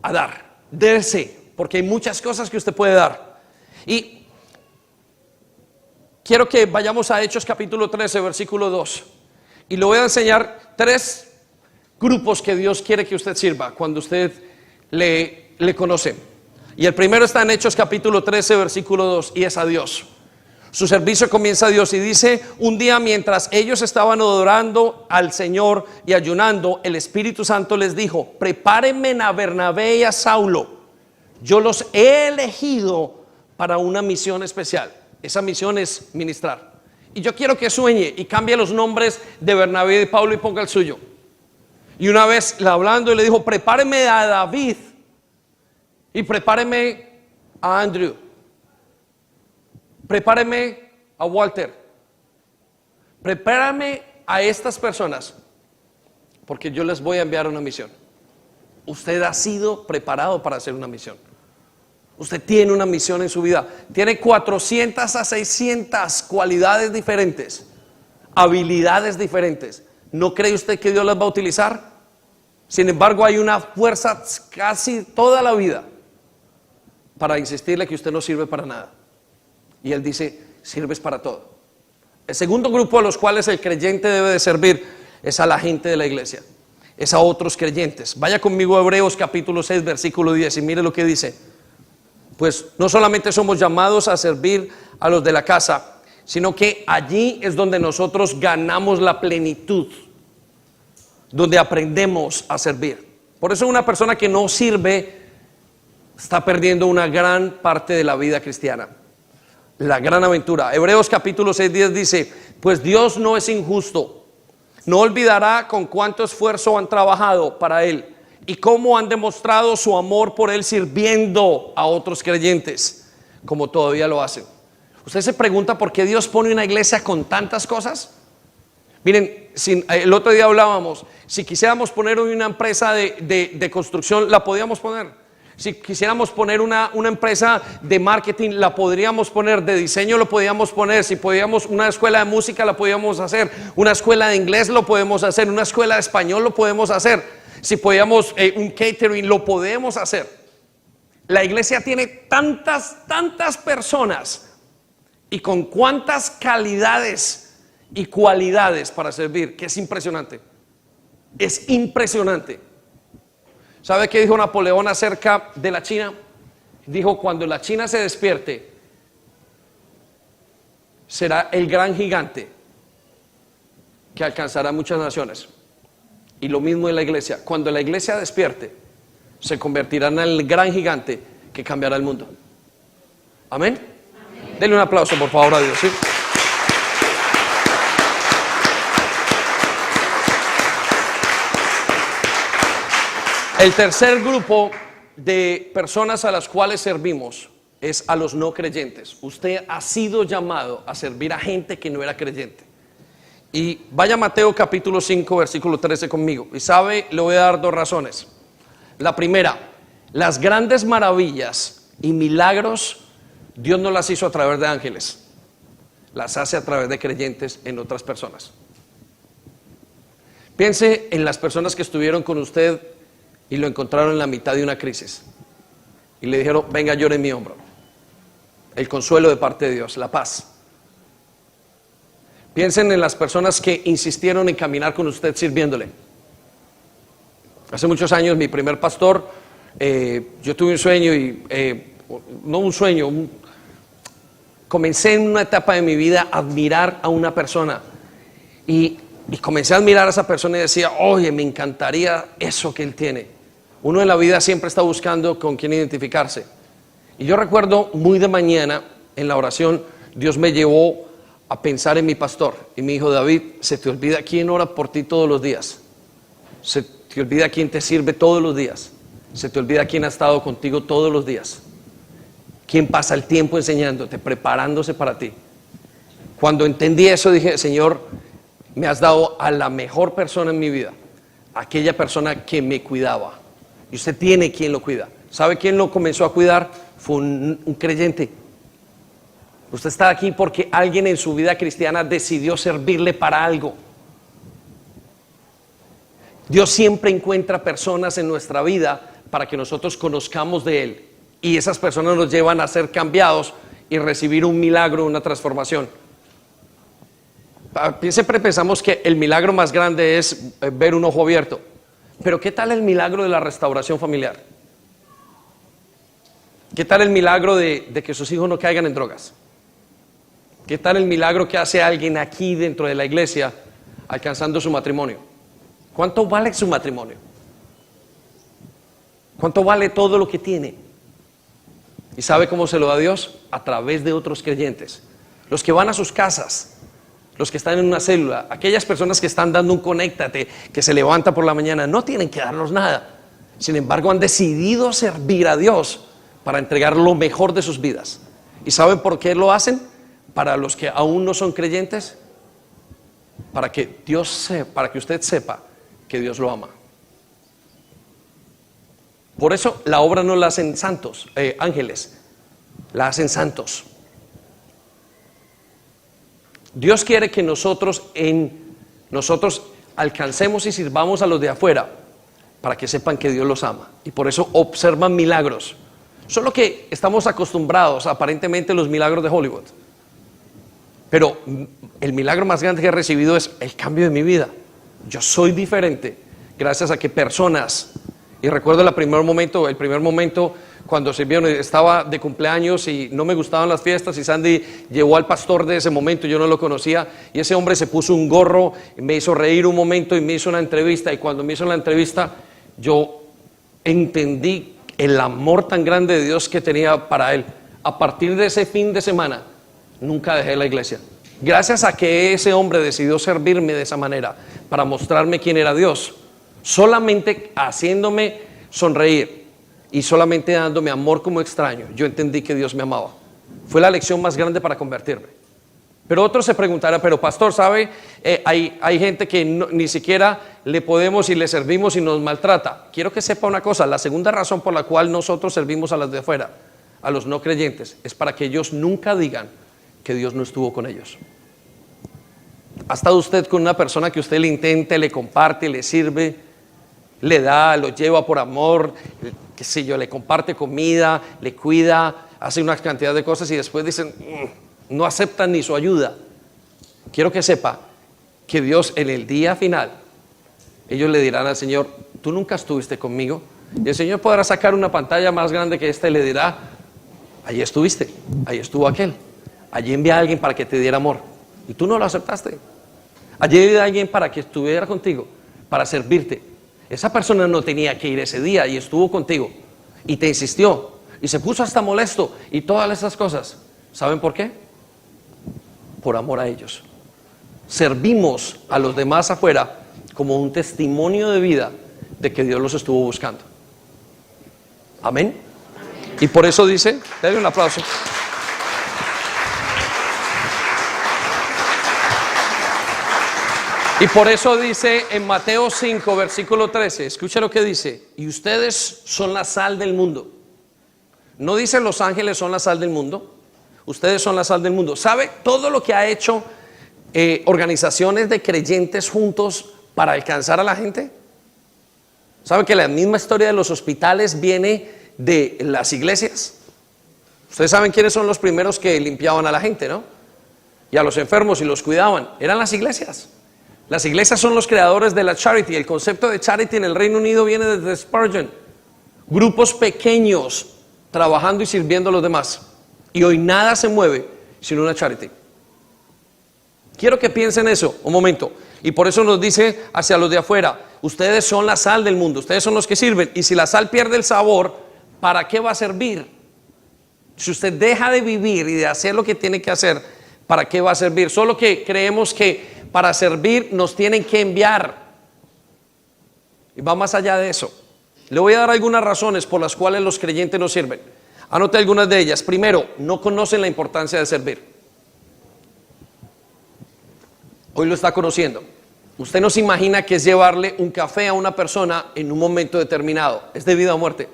S1: a dar. Dese, porque hay muchas cosas que usted puede dar. Y quiero que vayamos a Hechos capítulo 13, versículo 2. Y le voy a enseñar 3 grupos que Dios quiere que usted sirva cuando usted le conoce. Y el primero está en Hechos capítulo 13, versículo 2, y es a Dios. Su servicio comienza a Dios y dice, un día mientras ellos estaban adorando al Señor y ayunando, el Espíritu Santo les dijo, prepárenme a Bernabé y a Saulo, yo los he elegido para una misión especial. Esa misión es ministrar. Y yo quiero que sueñe y cambie los nombres de Bernabé y de Pablo y ponga el suyo. Y una vez hablando, le dijo, prepárenme a David y prepárenme a Andrew. Prepáreme a Walter. Prepárame a estas personas porque yo les voy a enviar una misión. Usted ha sido preparado para hacer una misión. Usted tiene una misión en su vida. Tiene 400 a 600 cualidades diferentes, habilidades diferentes. ¿No cree usted que Dios las va a utilizar? Sin embargo, hay una fuerza casi toda la vida para insistirle que usted no sirve para nada. Y Él dice, sirves para todo. El segundo grupo a los cuales el creyente debe de servir es a la gente de la iglesia, es a otros creyentes. Vaya conmigo a Hebreos capítulo 6, versículo 10 y mire lo que dice. Pues no solamente somos llamados a servir a los de la casa, sino que allí es donde nosotros ganamos la plenitud, donde aprendemos a servir. Por eso una persona que no sirve está perdiendo una gran parte de la vida cristiana. La gran aventura. Hebreos capítulo 6, 10 dice, pues Dios no es injusto, no olvidará con cuánto esfuerzo han trabajado para Él y cómo han demostrado su amor por Él sirviendo a otros creyentes, como todavía lo hacen. ¿Usted se pregunta por qué Dios pone una iglesia con tantas cosas? Miren, el otro día hablábamos, si quisiéramos poner una empresa de construcción, la podíamos poner. Si quisiéramos poner una empresa de marketing, la podríamos poner, de diseño lo podíamos poner, si podíamos una escuela de música la podíamos hacer, una escuela de inglés lo podemos hacer, una escuela de español lo podemos hacer, si podíamos un catering lo podemos hacer. La iglesia tiene tantas personas y con cuántas calidades y cualidades para servir, que es impresionante. Es impresionante. ¿Sabe qué dijo Napoleón acerca de la China? Dijo, cuando la China se despierte, será el gran gigante que alcanzará muchas naciones. Y lo mismo en la iglesia. Cuando la iglesia despierte, se convertirá en el gran gigante que cambiará el mundo. Amén. Denle un aplauso, por favor, a Dios. ¿Sí? El tercer grupo de personas a las cuales servimos es a los no creyentes. Usted ha sido llamado a servir a gente que no era creyente. Y vaya a Mateo capítulo 5, versículo 13 conmigo. Y sabe, le voy a dar dos razones. La primera, las grandes maravillas y milagros, Dios no las hizo a través de ángeles. Las hace a través de creyentes en otras personas. Piense en las personas que estuvieron con usted y lo encontraron en la mitad de una crisis. Y le dijeron, venga, llore en mi hombro. El consuelo de parte de Dios, la paz. Piensen en las personas que insistieron en caminar con usted sirviéndole. Hace muchos años mi primer pastor, yo tuve un sueño y no un sueño, comencé en una etapa de mi vida a admirar a una persona y comencé a admirar a esa persona y decía, oye, me encantaría eso que él tiene. Uno en la vida siempre está buscando con quién identificarse. Y yo recuerdo muy de mañana en la oración, Dios me llevó a pensar en mi pastor y me dijo, David, se te olvida quién ora por ti todos los días, se te olvida quién te sirve todos los días, se te olvida quién ha estado contigo todos los días, quién pasa el tiempo enseñándote, preparándose para ti. Cuando entendí eso dije, Señor, me has dado a la mejor persona en mi vida, aquella persona que me cuidaba, y usted tiene quien lo cuida. ¿Sabe quién lo comenzó a cuidar? Fue un creyente. Usted está aquí porque alguien en su vida cristiana decidió servirle para algo. Dios siempre encuentra personas en nuestra vida para que nosotros conozcamos de Él. Y esas personas nos llevan a ser cambiados y recibir un milagro, una transformación. Siempre pensamos que el milagro más grande es ver un ojo abierto. Pero ¿qué tal el milagro de la restauración familiar? ¿Qué tal el milagro de que sus hijos no caigan en drogas? ¿Qué tal el milagro que hace alguien aquí dentro de la iglesia alcanzando su matrimonio? ¿Cuánto vale su matrimonio? ¿Cuánto vale todo lo que tiene? ¿Y sabe cómo se lo da Dios? A través de otros creyentes. Los que van a sus casas, los que están en una célula, aquellas personas que están dando un conéctate, que se levanta por la mañana, no tienen que darnos nada. Sin embargo, han decidido servir a Dios para entregar lo mejor de sus vidas. ¿Y saben por qué lo hacen? Para los que aún no son creyentes, para que usted sepa que Dios lo ama. Por eso la obra no la hacen santos, ángeles, la hacen santos. Dios quiere que nosotros alcancemos y sirvamos a los de afuera para que sepan que Dios los ama. Y por eso observan milagros. Solo que estamos acostumbrados aparentemente a los milagros de Hollywood. Pero el milagro más grande que he recibido es el cambio de mi vida. Yo soy diferente gracias a que personas, y recuerdo el primer momento cuando sirvieron, estaba de cumpleaños y no me gustaban las fiestas y Sandy llevó al pastor de ese momento, yo no lo conocía, y ese hombre se puso un gorro, me hizo reír un momento y me hizo una entrevista, y cuando me hizo la entrevista yo entendí el amor tan grande de Dios que tenía para él. A partir de ese fin de semana nunca dejé la iglesia, gracias a que ese hombre decidió servirme de esa manera para mostrarme quién era Dios, solamente haciéndome sonreír y solamente dándome amor como extraño. Yo entendí que Dios me amaba. Fue la lección más grande para convertirme. Pero otros se preguntarán, pero pastor, ¿sabe? Hay gente que ni siquiera le podemos y le servimos y nos maltrata. Quiero que sepa una cosa, la segunda razón por la cual nosotros servimos a las de afuera, a los no creyentes, es para que ellos nunca digan que Dios no estuvo con ellos. ¿Ha estado usted con una persona que usted le intente, le comparte, le sirve, le da, lo lleva por amor, qué sé yo, le comparte comida, le cuida, hace una cantidad de cosas y después dicen, no aceptan ni su ayuda? Quiero que sepa que Dios en el día final, ellos le dirán al Señor, tú nunca estuviste conmigo. Y el Señor podrá sacar una pantalla más grande que esta y le dirá, allí estuviste, ahí estuvo aquel, allí envié a alguien para que te diera amor y tú no lo aceptaste. Allí hay alguien para que estuviera contigo, para servirte. Esa persona no tenía que ir ese día y estuvo contigo y te insistió y se puso hasta molesto y todas esas cosas. ¿Saben por qué? Por amor a ellos. Servimos a los demás afuera como un testimonio de vida de que Dios los estuvo buscando. Amén. Y por eso dice, denle un aplauso. Y por eso dice en Mateo 5, versículo 13, escucha lo que dice: y ustedes son la sal del mundo. No dice los ángeles son la sal del mundo, ustedes son la sal del mundo. ¿Sabe todo lo que ha hecho organizaciones de creyentes juntos para alcanzar a la gente? ¿Sabe que la misma historia de los hospitales viene de las iglesias? Ustedes saben quiénes son los primeros que limpiaban a la gente, ¿no? Y a los enfermos y los cuidaban. Eran las iglesias. Las iglesias son los creadores de la charity. El concepto de charity en el Reino Unido viene desde Spurgeon. Grupos pequeños trabajando y sirviendo a los demás. Y hoy nada se mueve sin una charity. Quiero que piensen eso un momento. Y por eso nos dice hacia los de afuera: ustedes son la sal del mundo, ustedes son los que sirven. Y si la sal pierde el sabor, ¿para qué va a servir? Si usted deja de vivir y de hacer lo que tiene que hacer, ¿para qué va a servir? Solo que creemos que para servir nos tienen que enviar. Y va más allá de eso. Le voy a dar algunas razones por las cuales los creyentes no sirven. Anote algunas de ellas. Primero, no conocen la importancia de servir. Hoy lo está conociendo. Usted no se imagina que es llevarle un café a una persona en un momento determinado. Es de vida o muerte.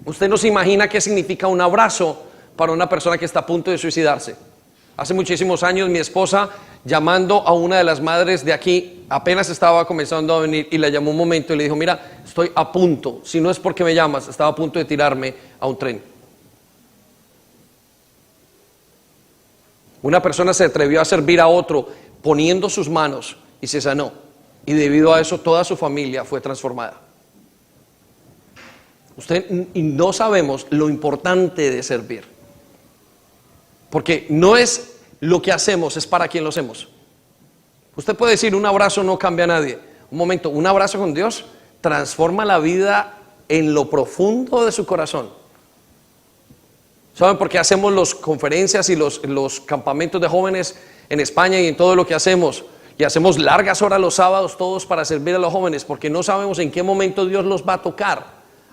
S1: Usted no se imagina qué significa un abrazo para una persona que está a punto de suicidarse. Hace muchísimos años mi esposa, llamando a una de las madres de aquí, apenas estaba comenzando a venir y la llamó un momento y le dijo: mira, estoy a punto, si no es porque me llamas, estaba a punto de tirarme a un tren. Una persona se atrevió a servir a otro poniendo sus manos y se sanó, y debido a eso toda su familia fue transformada. Y no sabemos lo importante de servir, porque no es lo que hacemos, es para quien lo hacemos. Usted puede decir: un abrazo no cambia a nadie. Un momento, un abrazo con Dios transforma la vida en lo profundo de su corazón. ¿Saben por qué hacemos las conferencias y los campamentos de jóvenes en España y en todo lo que hacemos? Y hacemos largas horas los sábados todos para servir a los jóvenes, porque no sabemos en qué momento Dios los va a tocar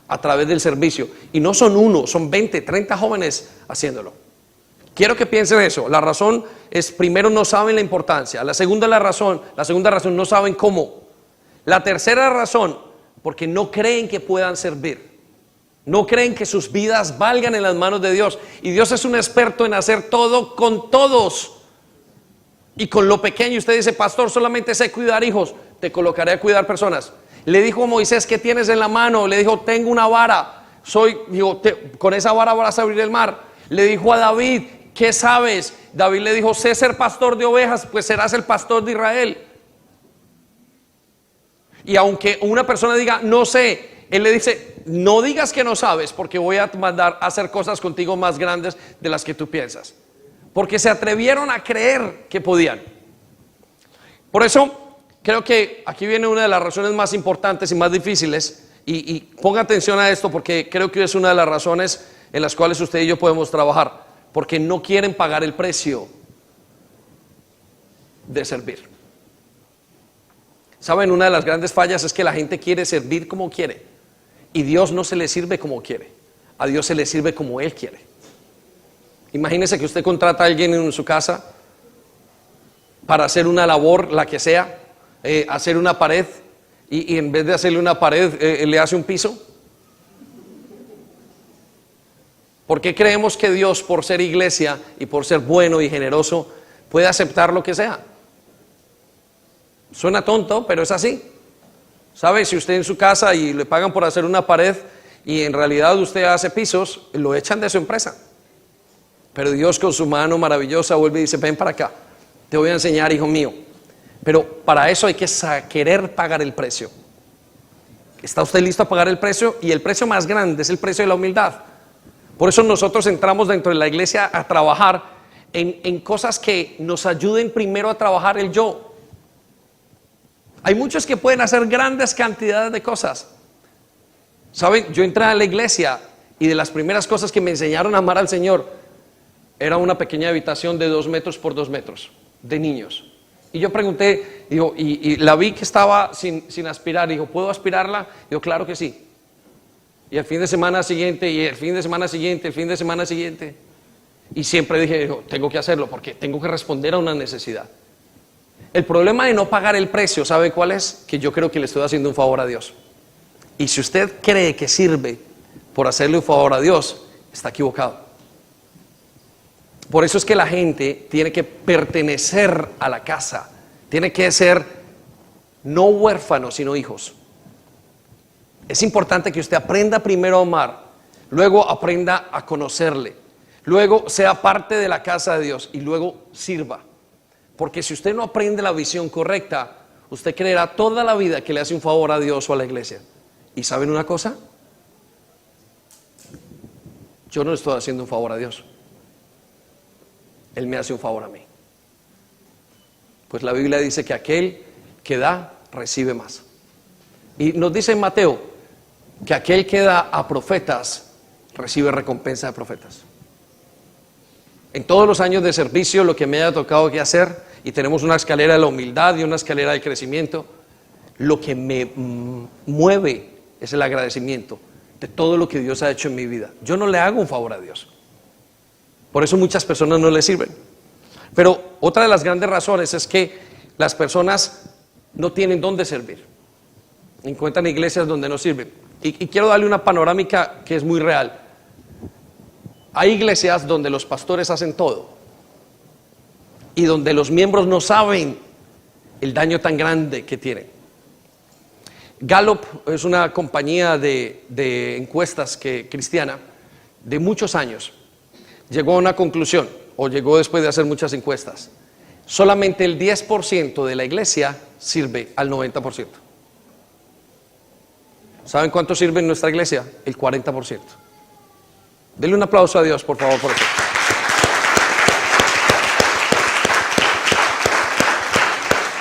S1: a través del servicio. Y no son uno, son 20, 30 jóvenes haciéndolo. Quiero que piensen eso. La razón es, primero, no saben la importancia. La segunda razón, no saben cómo. La tercera razón, porque no creen que puedan servir. No creen que sus vidas valgan en las manos de Dios. Y Dios es un experto en hacer todo con todos. Y con lo pequeño. Usted dice: pastor, solamente sé cuidar hijos. Te colocaré a cuidar personas. Le dijo a Moisés: ¿qué tienes en la mano? Le dijo: tengo una vara. Con esa vara vas a abrir el mar. Le dijo a David: ¿qué sabes? David le dijo: sé ser pastor de ovejas, pues serás el pastor de Israel. Y aunque una persona diga: no sé, él le dice: no digas que no sabes, porque voy a mandar a hacer cosas contigo más grandes de las que tú piensas. Porque se atrevieron a creer que podían. Por eso creo que aquí viene una de las razones más importantes y más difíciles. Y ponga atención a esto, porque creo que es una de las razones en las cuales usted y yo podemos trabajar. Porque no quieren pagar el precio de servir. ¿Saben? Una de las grandes fallas es que la gente quiere servir como quiere. Y Dios no se le sirve como quiere. A Dios se le sirve como Él quiere. Imagínese que usted contrata a alguien en su casa para hacer una labor, la que sea, hacer una pared, y en vez de hacerle una pared, le hace un piso. ¿Por qué creemos que Dios, por ser iglesia y por ser bueno y generoso, puede aceptar lo que sea? Suena tonto, pero es así. ¿Sabe? Si usted en su casa y le pagan por hacer una pared y en realidad usted hace pisos, lo echan de su empresa. Pero Dios, con su mano maravillosa, vuelve y dice: ven para acá, te voy a enseñar, hijo mío. Pero para eso hay que querer pagar el precio. ¿Está usted listo a pagar el precio? Y el precio más grande es el precio de la humildad. Por eso nosotros entramos dentro de la iglesia a trabajar en cosas que nos ayuden primero a trabajar el yo. Hay muchos que pueden hacer grandes cantidades de cosas. ¿Saben? Yo entré a la iglesia y de las primeras cosas que me enseñaron a amar al Señor era una pequeña habitación de 2 metros por 2 metros de niños. Y yo pregunté, digo, y la vi que estaba sin aspirar. Dijo, ¿puedo aspirarla? Digo, claro que sí. Y el fin de semana siguiente, y el fin de semana siguiente, el fin de semana siguiente. Y siempre dije, digo, tengo que hacerlo porque tengo que responder a una necesidad. El problema de no pagar el precio, ¿sabe cuál es? Que yo creo que le estoy haciendo un favor a Dios. Y si usted cree que sirve por hacerle un favor a Dios, está equivocado. Por eso es que la gente tiene que pertenecer a la casa, tiene que ser no huérfanos, sino hijos. Es importante que usted aprenda primero a amar, luego aprenda a conocerle, luego sea parte de la casa de Dios y luego sirva. Porque si usted no aprende la visión correcta, usted creerá toda la vida que le hace un favor a Dios o a la iglesia. ¿Y saben una cosa? Yo no le estoy haciendo un favor a Dios. Él me hace un favor a mí. Pues la Biblia dice que aquel que da, recibe más. Y nos dice en Mateo que aquel que da a profetas, recibe recompensa de profetas. En todos los años de servicio, lo que me haya tocado que hacer, y tenemos una escalera de la humildad y una escalera de crecimiento, lo que me mueve es el agradecimiento de todo lo que Dios ha hecho en mi vida. Yo no le hago un favor a Dios. Por eso muchas personas no le sirven. Pero otra de las grandes razones es que las personas no tienen dónde servir. Encuentran iglesias donde no sirven. Y quiero darle una panorámica que es muy real. Hay iglesias donde los pastores hacen todo y donde los miembros no saben el daño tan grande que tienen. Gallup es una compañía de encuestas cristiana de muchos años. Llegó a una conclusión, o llegó después de hacer muchas encuestas. Solamente el 10% de la iglesia sirve al 90%. ¿Saben cuánto sirve en nuestra iglesia? El 40%. Denle un aplauso a Dios, por favor, por eso.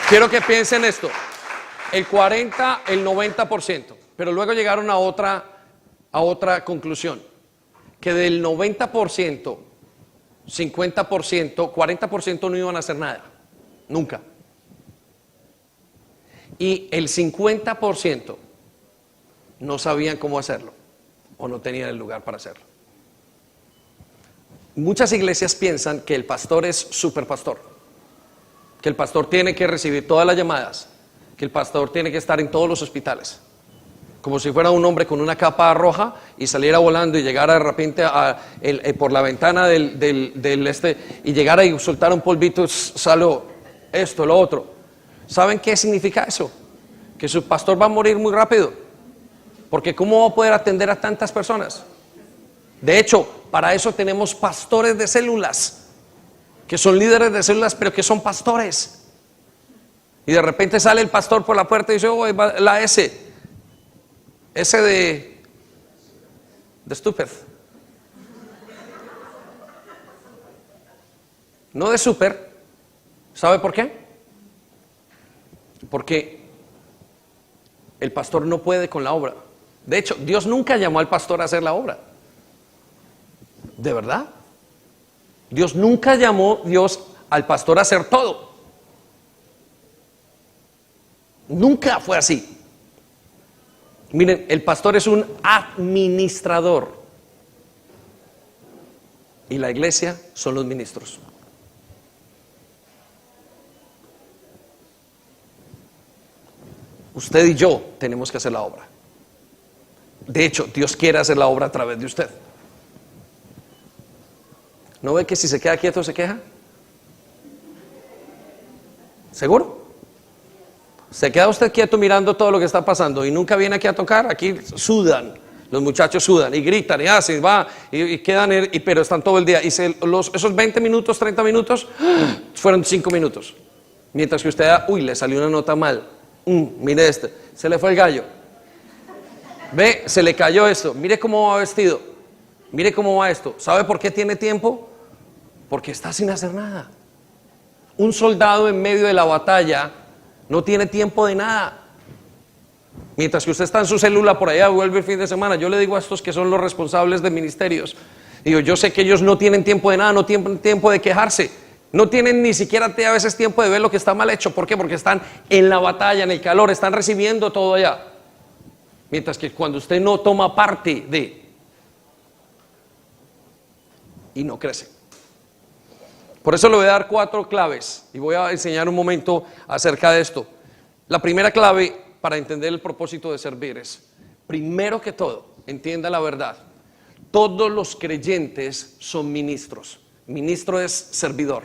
S1: Quiero que piensen esto. El 40, el 90%. Pero luego llegaron a otra conclusión. Que del 90%, 50%, 40% no iban a hacer nada. Nunca. Y el 50% no sabían cómo hacerlo. O no tenían el lugar para hacerlo. Muchas iglesias piensan que el pastor es superpastor, que el pastor tiene que recibir todas las llamadas, que el pastor tiene que estar en todos los hospitales, como si fuera un hombre con una capa roja y saliera volando y llegara de repente por la ventana y llegara y soltara un polvito, salió esto, lo otro. ¿Saben qué significa eso? Que su pastor va a morir muy rápido, porque ¿cómo va a poder atender a tantas personas? De hecho, para eso tenemos pastores de células, que son líderes de células, pero que son pastores. Y de repente sale el pastor por la puerta y dice, oh, la S de stupid. No de super. ¿Sabe por qué? Porque el pastor no puede con la obra. De hecho, Dios nunca llamó al pastor a hacer la obra. ¿De verdad? Dios nunca llamó al pastor a hacer todo. Nunca fue así. Miren, el pastor es un administrador y la iglesia son los ministros. Usted y yo tenemos que hacer la obra. De hecho, Dios quiere hacer la obra a través de usted. ¿No ve que si se queda quieto se queja? ¿Seguro? ¿Se queda usted quieto mirando todo lo que está pasando y nunca viene aquí a tocar? Aquí sudan, los muchachos sudan y gritan y hacen, y quedan, pero están todo el día. Y esos 20 minutos, 30 minutos, fueron 5 minutos. Mientras que usted, le salió una nota mal. Mire se le fue el gallo. Ve, se le cayó esto. Mire cómo va vestido. Mire cómo va esto. ¿Sabe por qué tiene tiempo? Porque está sin hacer nada. Un soldado en medio de la batalla no tiene tiempo de nada. Mientras que usted está en su célula por allá, vuelve el fin de semana. Yo le digo a estos que son los responsables de ministerios, digo, yo sé que ellos no tienen tiempo de nada, no tienen tiempo de quejarse, no tienen ni siquiera a veces tiempo de ver lo que está mal hecho. ¿Por qué? Porque están en la batalla, en el calor, están recibiendo todo allá. Mientras que cuando usted no toma parte de, y no crece. Por eso le voy a dar 4 claves y voy a enseñar un momento acerca de esto. La primera clave para entender el propósito de servir es, primero que todo, entienda la verdad. Todos los creyentes son ministros. Ministro es servidor.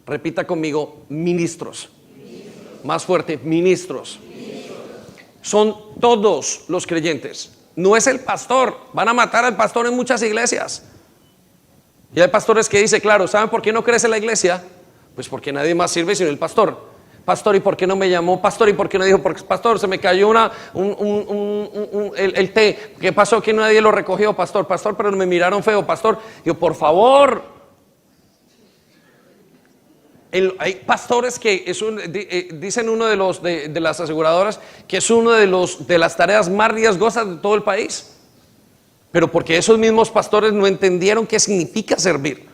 S1: Repita conmigo, ministros. Más fuerte, ministros. Son todos los creyentes. No es el pastor. Van a matar al pastor en muchas iglesias. Y hay pastores que dicen, claro, ¿saben por qué no crece la iglesia? Pues porque nadie más sirve sino el pastor. Pastor, ¿y por qué no me llamó? Pastor, ¿y por qué no dijo? Porque, pastor, se me cayó el té. ¿Qué pasó? Que nadie lo recogió, pastor. Pastor, pero me miraron feo, pastor. Yo, por favor. Hay pastores que dicen uno de las aseguradoras que es uno de las tareas más riesgosas de todo el país. Pero porque esos mismos pastores no entendieron qué significa servir.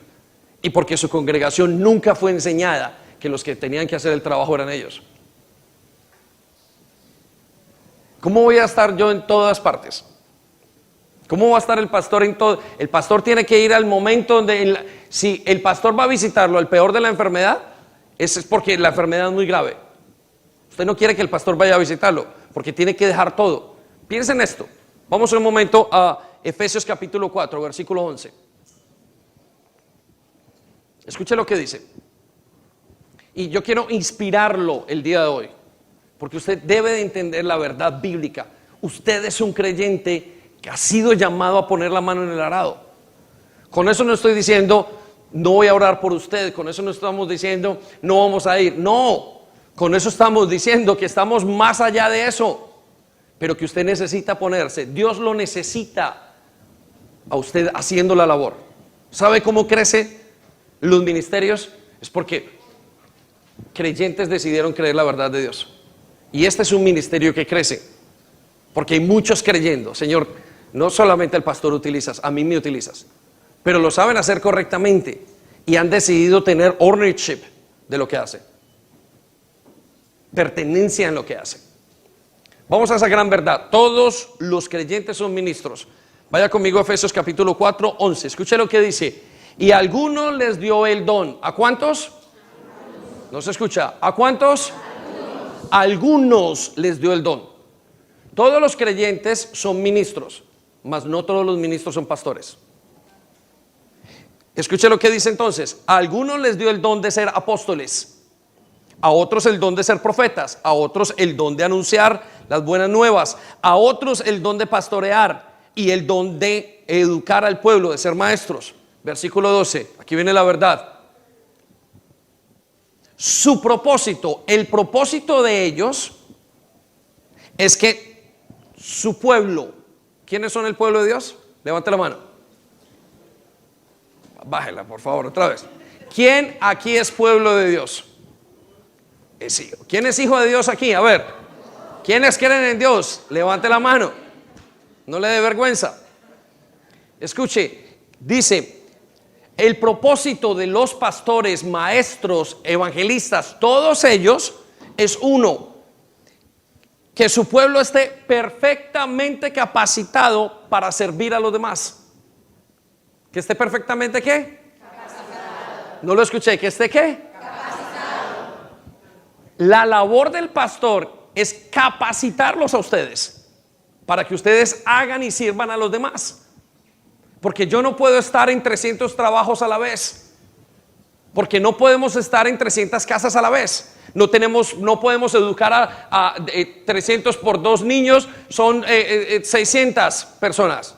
S1: Y porque su congregación nunca fue enseñada que los que tenían que hacer el trabajo eran ellos. ¿Cómo voy a estar yo en todas partes? ¿Cómo va a estar el pastor en todo? El pastor tiene que ir al momento donde, si el pastor va a visitarlo al peor de la enfermedad, es porque la enfermedad es muy grave. Usted no quiere que el pastor vaya a visitarlo, porque tiene que dejar todo. Piensen en esto. Vamos un momento a Efesios capítulo 4, versículo 11. Escuche lo que dice. Y yo quiero inspirarlo el día de hoy, porque usted debe de entender la verdad bíblica. Usted es un creyente que ha sido llamado a poner la mano en el arado. Con eso no estoy diciendo, no voy a orar por usted. Con eso no estamos diciendo, no vamos a ir. No, con eso estamos diciendo que estamos más allá de eso. Pero que usted necesita ponerse, Dios lo necesita a usted haciendo la labor. ¿Sabe cómo crece los ministerios? Es porque creyentes decidieron creer la verdad de Dios. Y este es un ministerio que crece, porque hay muchos creyendo, Señor, no solamente el pastor utilizas, a mí me utilizas, pero lo saben hacer correctamente y han decidido tener ownership de lo que hacen, pertenencia en lo que hacen. Vamos a esa gran verdad. Todos los creyentes son ministros. Vaya conmigo a Efesios capítulo 4, 11. Escuche lo que dice. Y a algunos les dio el don. ¿A cuántos? No se escucha. ¿A cuántos? A algunos les dio el don. Todos los creyentes son ministros, mas no todos los ministros son pastores. Escuche lo que dice entonces. A algunos les dio el don de ser apóstoles, a otros el don de ser profetas, a otros el don de anunciar las buenas nuevas, a otros el don de pastorear y el don de educar al pueblo, de ser maestros. Versículo 12, aquí viene la verdad. Su propósito, el propósito de ellos es que su pueblo, ¿quiénes son el pueblo de Dios? Levante la mano. Bájela, por favor, otra vez. ¿Quién aquí es pueblo de Dios? Es hijo. ¿Quién es hijo de Dios aquí? A ver, ¿quiénes creen en Dios? Levante la mano. No le dé vergüenza. Escuche, dice, el propósito de los pastores, maestros, evangelistas, todos ellos es uno: que su pueblo esté perfectamente capacitado para servir a los demás. ¿Que esté perfectamente qué? Capacitado. No lo escuché. ¿Que esté qué? La labor del pastor es capacitarlos a ustedes para que ustedes hagan y sirvan a los demás. Porque yo no puedo estar en 300 trabajos a la vez. Porque no podemos estar en 300 casas a la vez. No podemos educar a 300 por 2 niños, son 600 personas.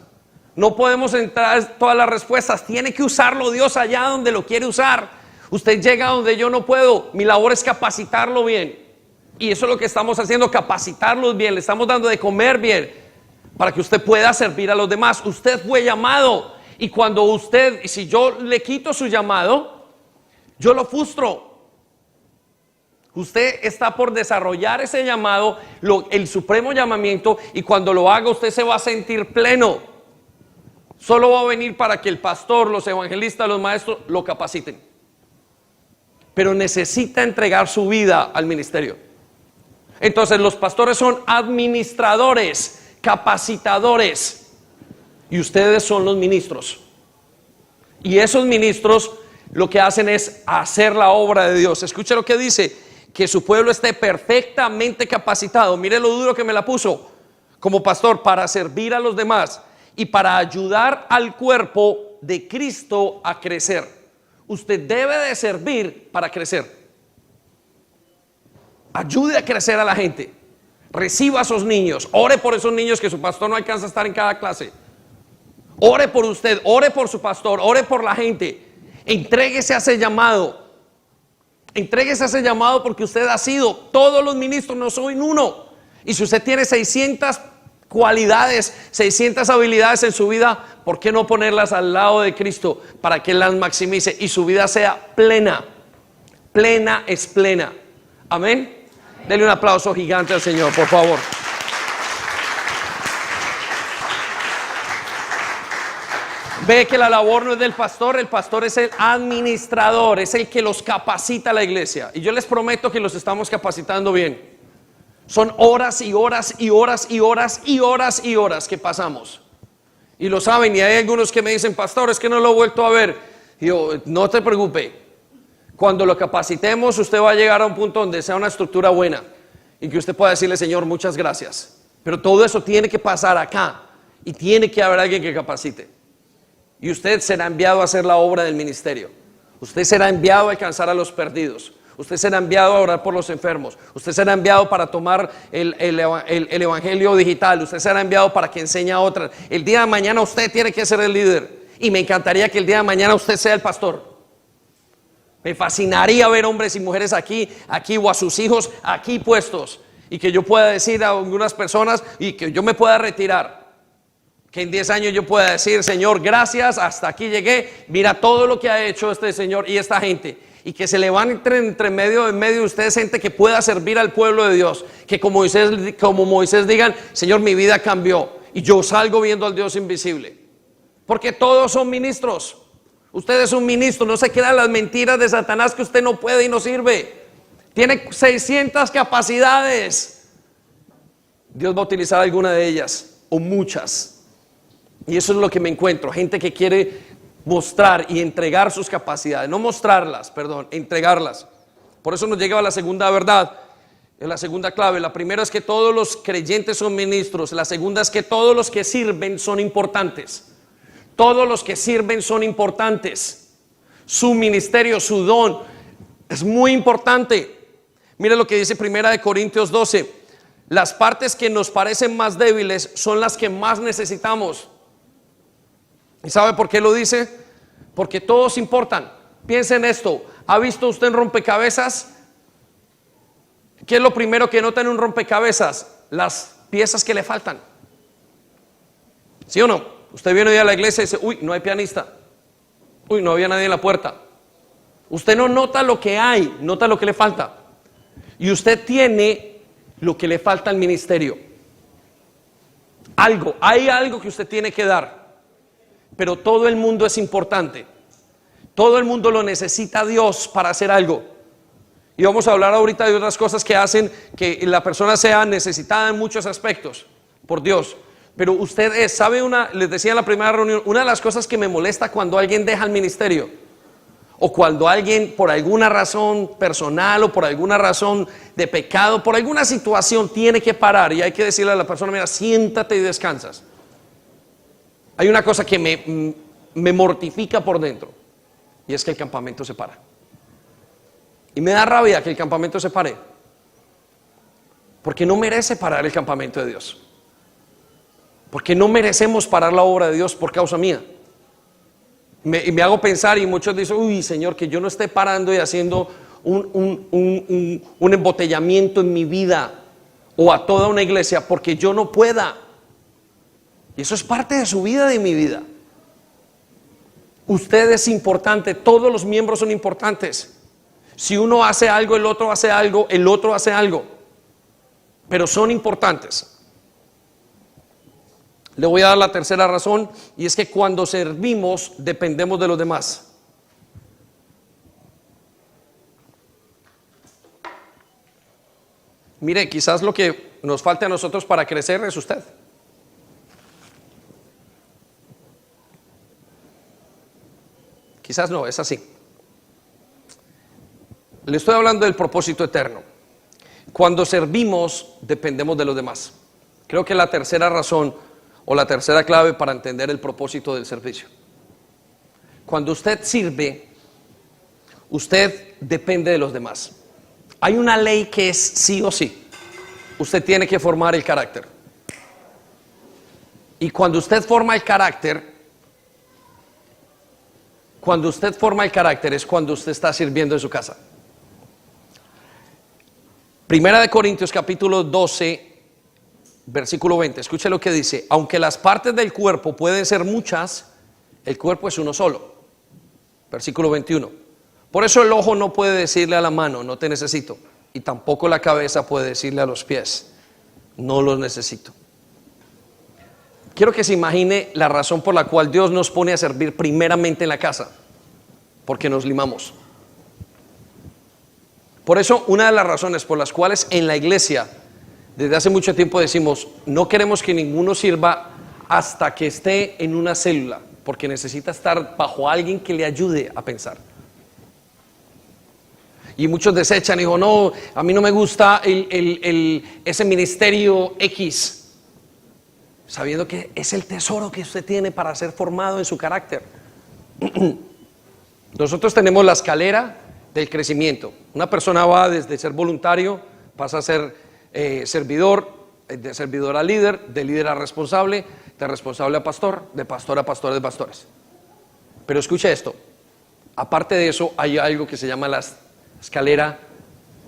S1: No podemos entrar todas las respuestas. Tiene que usarlo Dios allá donde lo quiere usar. Usted llega donde yo no puedo. Mi labor es capacitarlo bien. Y eso es lo que estamos haciendo, capacitarlos bien. Le estamos dando de comer bien para que usted pueda servir a los demás. Usted fue llamado Y si yo le quito su llamado, yo lo frustro. Usted está por desarrollar ese llamado, el supremo llamamiento, y cuando lo haga usted se va a sentir pleno. Solo va a venir para que el pastor, los evangelistas, los maestros lo capaciten. Pero necesita entregar su vida al ministerio. Entonces los pastores son administradores, capacitadores, y ustedes son los ministros. Y esos ministros lo que hacen es hacer la obra de Dios. Escuche lo que dice: que su pueblo esté perfectamente capacitado. Mire lo duro que me la puso como pastor, para servir a los demás y para ayudar al cuerpo de Cristo a crecer. Usted debe de servir para crecer. Ayude a crecer a la gente. Reciba a esos niños. Ore por esos niños que su pastor no alcanza a estar en cada clase. Ore por usted, ore por su pastor, ore por la gente. Entréguese a ese llamado. Entréguese a ese llamado, porque usted ha sido, todos los ministros no son uno. Y si usted tiene 600 cualidades, 600 habilidades en su vida, ¿por qué no ponerlas al lado de Cristo para que Él las maximice y su vida sea plena? Plena es plena. Amén. Denle un aplauso gigante al Señor, por favor. Ve que la labor no es del pastor, el pastor es el administrador, es el que los capacita a la iglesia. Y yo les prometo que los estamos capacitando bien. Son horas y horas y horas y horas y horas y horas que pasamos. Y lo saben, y hay algunos que me dicen: pastor, es que no lo he vuelto a ver. Y yo: no te preocupe. Cuando lo capacitemos, usted va a llegar a un punto donde sea una estructura buena y que usted pueda decirle: Señor, muchas gracias. Pero todo eso tiene que pasar acá y tiene que haber alguien que capacite. Y usted será enviado a hacer la obra del ministerio. Usted será enviado a alcanzar a los perdidos. Usted será enviado a orar por los enfermos. Usted será enviado para tomar el evangelio digital. Usted será enviado para que enseñe a otras. El día de mañana usted tiene que ser el líder. Y me encantaría que el día de mañana usted sea el pastor. Me fascinaría ver hombres y mujeres aquí o a sus hijos aquí puestos. Y que yo pueda decir a algunas personas, y que yo me pueda retirar. Que en 10 años yo pueda decir: Señor, gracias, hasta aquí llegué. Mira todo lo que ha hecho este Señor y esta gente. Y que se levante en medio de ustedes gente que pueda servir al pueblo de Dios. Que como Moisés digan: Señor, mi vida cambió y yo salgo viendo al Dios invisible. Porque todos son ministros. Usted es un ministro. No se crean las mentiras de Satanás que usted no puede y no sirve. Tiene 600 capacidades. Dios va a utilizar alguna de ellas o muchas. Y eso es lo que me encuentro: gente que quiere mostrar y entregar sus capacidades, no mostrarlas, perdón, entregarlas. Por eso nos llega a la segunda verdad, la segunda clave. La primera es que todos los creyentes son ministros. La segunda es que todos los que sirven son importantes. Todos los que sirven son importantes. Su ministerio, su don es muy importante. Mire lo que dice 1 Corintios 12: las partes que nos parecen más débiles son las que más necesitamos. ¿Y sabe por qué lo dice? Porque todos importan. Piensa en esto: ¿ha visto usted un rompecabezas? ¿Qué es lo primero que nota en un rompecabezas? Las piezas que le faltan. ¿Sí o no? Usted viene hoy a la iglesia y dice: uy, no hay pianista. Uy, no había nadie en la puerta. Usted no nota lo que hay, nota lo que le falta. Y usted tiene lo que le falta al ministerio. Hay algo que usted tiene que dar. Pero todo el mundo es importante. Todo el mundo lo necesita a Dios para hacer algo. Y vamos a hablar ahorita de otras cosas que hacen que la persona sea necesitada en muchos aspectos por Dios. Pero usted les decía en la primera reunión, una de las cosas que me molesta cuando alguien deja el ministerio, o cuando alguien por alguna razón personal o por alguna razón de pecado, por alguna situación tiene que parar, y hay que decirle a la persona: mira, siéntate y descansas. Hay una cosa que me mortifica por dentro, y es que el campamento se para. Y me da rabia que el campamento se pare, porque no merece parar el campamento de Dios. Porque no merecemos parar la obra de Dios por causa mía. Y me hago pensar, y muchos dicen: uy, Señor, que yo no esté parando y haciendo un embotellamiento en mi vida o a toda una iglesia porque yo no pueda. Y eso es parte de su vida, de mi vida. Usted es importante, todos los miembros son importantes. Si uno hace algo, el otro hace algo, el otro hace algo. Pero son importantes. Le voy a dar la tercera razón, y es que cuando servimos dependemos de los demás. Mire, quizás lo que nos falte a nosotros para crecer es usted. Quizás no, es así. Le estoy hablando del propósito eterno. Cuando servimos, dependemos de los demás. Creo que la tercera razón o la tercera clave para entender el propósito del servicio. Cuando usted sirve, usted depende de los demás. Hay una ley que es sí o sí. Usted tiene que formar el carácter. Y cuando usted forma el carácter, es cuando usted está sirviendo en su casa. Primera de Corintios capítulo 12, versículo 20. Escuche lo que dice. Aunque las partes del cuerpo pueden ser muchas, el cuerpo es uno solo. Versículo 21. Por eso el ojo no puede decirle a la mano, no te necesito. Y tampoco la cabeza puede decirle a los pies, no los necesito. Quiero que se imagine la razón por la cual Dios nos pone a servir primeramente en la casa. Porque nos limamos. Por eso, una de las razones por las cuales en la iglesia desde hace mucho tiempo decimos, no queremos que ninguno sirva hasta que esté en una célula, porque necesita estar bajo alguien que le ayude a pensar. Y muchos desechan y digo, no, a mí no me gusta ese ministerio X, sabiendo que es el tesoro que usted tiene para ser formado en su carácter. Nosotros tenemos la escalera del crecimiento. Una persona va desde ser voluntario, pasa a ser servidor, de servidor a líder, de líder a responsable, de responsable a pastor, de pastor a pastores de pastores. Pero escuche esto, aparte de eso hay algo que se llama la escalera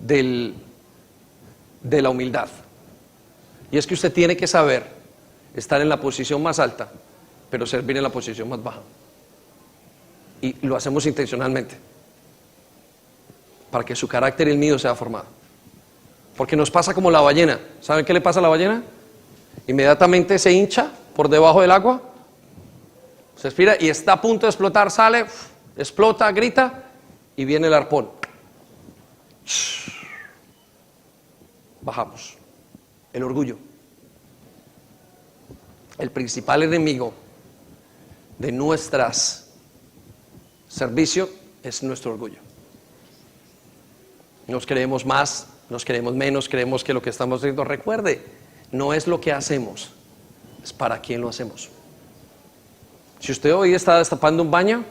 S1: de la humildad. Y es que usted tiene que saber estar en la posición más alta, pero servir en la posición más baja. Y lo hacemos intencionalmente, para que su carácter y el mío sea formado. Porque nos pasa como la ballena. ¿Saben qué le pasa a la ballena? Inmediatamente se hincha por debajo del agua, se expira y está a punto de explotar, sale, explota, grita y viene el arpón. Bajamos. El orgullo. El principal enemigo de nuestras servicio es nuestro orgullo. Nos creemos más, nos creemos menos, creemos que lo que estamos haciendo, recuerde, no es lo que hacemos, es para quién lo hacemos. Si usted hoy está destapando un baño,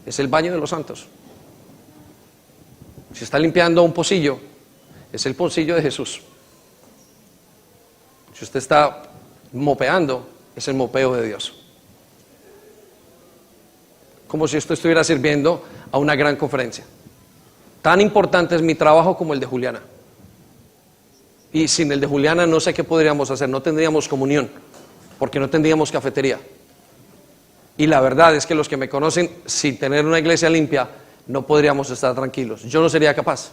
S1: es el baño de los santos. Si está limpiando un pocillo, es el pocillo de Jesús. Si usted está mopeando, es el mopeo de Dios. Como si usted estuviera sirviendo a una gran conferencia. Tan importante es mi trabajo como el de Juliana. Y sin el de Juliana no sé qué podríamos hacer, no tendríamos comunión, porque no tendríamos cafetería. Y la verdad es que los que me conocen, sin tener una iglesia limpia, no podríamos estar tranquilos. Yo no sería capaz.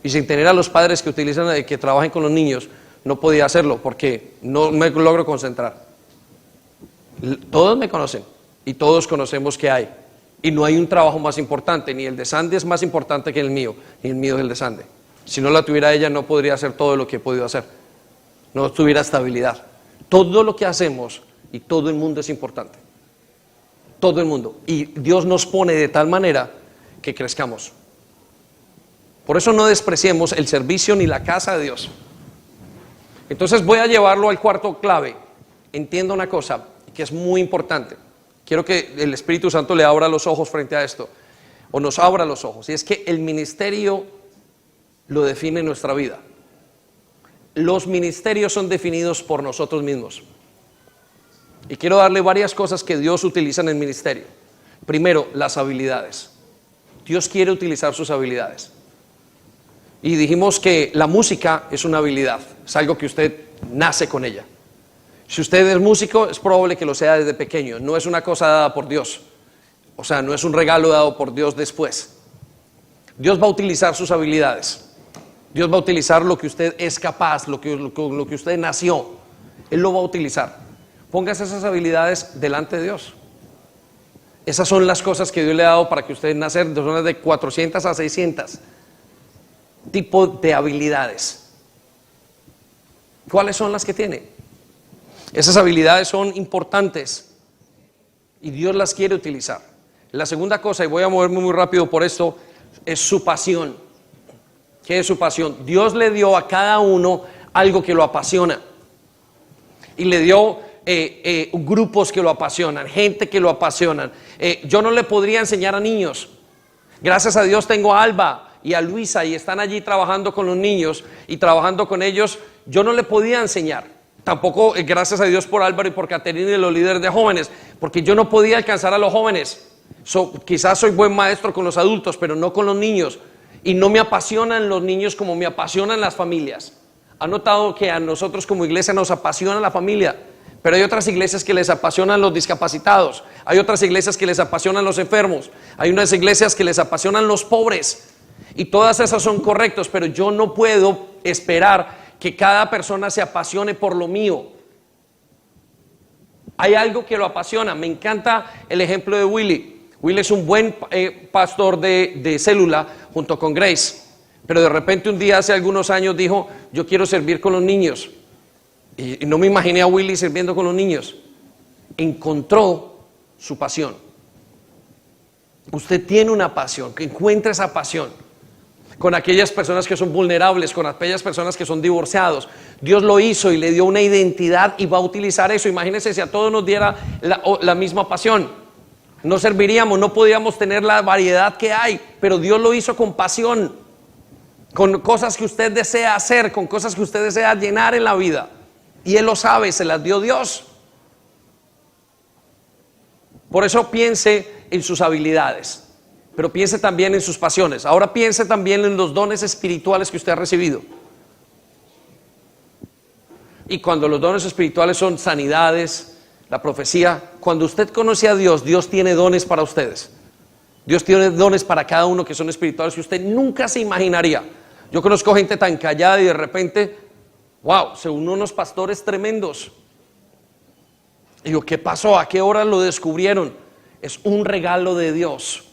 S1: Y sin tener a los padres que utilizan, que trabajen con los niños, no podía hacerlo, porque no me logro concentrar. Todos me conocen y todos conocemos que hay. Y no hay un trabajo más importante, ni el de Sandy es más importante que el mío, ni el mío es el de Sandy. Si no la tuviera ella, no podría hacer todo lo que he podido hacer. No tuviera estabilidad. Todo lo que hacemos y todo el mundo es importante. Todo el mundo. Y Dios nos pone de tal manera que crezcamos. Por eso no despreciemos el servicio ni la casa de Dios. Entonces voy a llevarlo al cuarto clave. Entienda una cosa que es muy importante. Quiero que el Espíritu Santo le abra los ojos frente a esto, o nos abra los ojos. Y es que el ministerio lo define nuestra vida. Los ministerios son definidos por nosotros mismos. Y quiero darle varias cosas que Dios utiliza en el ministerio. Primero, las habilidades. Dios quiere utilizar sus habilidades. Y dijimos que la música es una habilidad, es algo que usted nace con ella. Si usted es músico, es probable que lo sea desde pequeño, no es una cosa dada por Dios. O sea, no es un regalo dado por Dios después. Dios va a utilizar sus habilidades. Dios va a utilizar lo que usted es capaz, lo que usted nació. Él lo va a utilizar. Póngase esas habilidades delante de Dios. Esas son las cosas que Dios le ha dado para que usted nacer, son de 400 a 600 tipos de habilidades. ¿Cuáles son las que tiene? Esas habilidades son importantes y Dios las quiere utilizar. La segunda cosa, y voy a moverme muy rápido por esto, es su pasión. ¿Qué es su pasión? Dios le dio a cada uno algo que lo apasiona. Y le dio grupos que lo apasionan, gente que lo apasionan. Yo no le podría enseñar a niños. Gracias a Dios tengo a Alba y a Luisa y están allí trabajando con los niños y trabajando con ellos. Yo no le podía enseñar. Tampoco, gracias a Dios por Álvaro y por Caterina y los líderes de jóvenes, porque yo no podía alcanzar a los jóvenes. Quizás soy buen maestro con los adultos, pero no con los niños. Y no me apasionan los niños como me apasionan las familias. ¿Ha notado que a nosotros como iglesia nos apasiona la familia? Pero hay otras iglesias que les apasionan los discapacitados. Hay otras iglesias que les apasionan los enfermos. Hay unas iglesias que les apasionan los pobres. Y todas esas son correctos, pero yo no puedo esperar que cada persona se apasione por lo mío. Hay algo que lo apasiona. Me encanta el ejemplo de Willy. Willy es un buen pastor de célula junto con Grace. Pero de repente un día hace algunos años dijo, yo quiero servir con los niños. Y no me imaginé a Willy sirviendo con los niños. Encontró su pasión. Usted tiene una pasión, que encuentre esa pasión. Con aquellas personas que son vulnerables, con aquellas personas que son divorciados. Dios lo hizo y le dio una identidad y va a utilizar eso. Imagínense si a todos nos diera la misma pasión. No serviríamos, no podríamos tener la variedad que hay, pero Dios lo hizo con pasión, con cosas que usted desea hacer, con cosas que usted desea llenar en la vida. Y Él lo sabe, se las dio Dios. Por eso piense en sus habilidades, pero piense también en sus pasiones. Ahora piense también en los dones espirituales que usted ha recibido. Y cuando los dones espirituales son sanidades, la profecía, cuando usted conoce a Dios, Dios tiene dones para ustedes. Dios tiene dones para cada uno que son espirituales que usted nunca se imaginaría. Yo conozco gente tan callada y de repente, wow, se unen unos pastores tremendos. Y digo, ¿qué pasó? ¿A qué hora lo descubrieron? Es un regalo de Dios.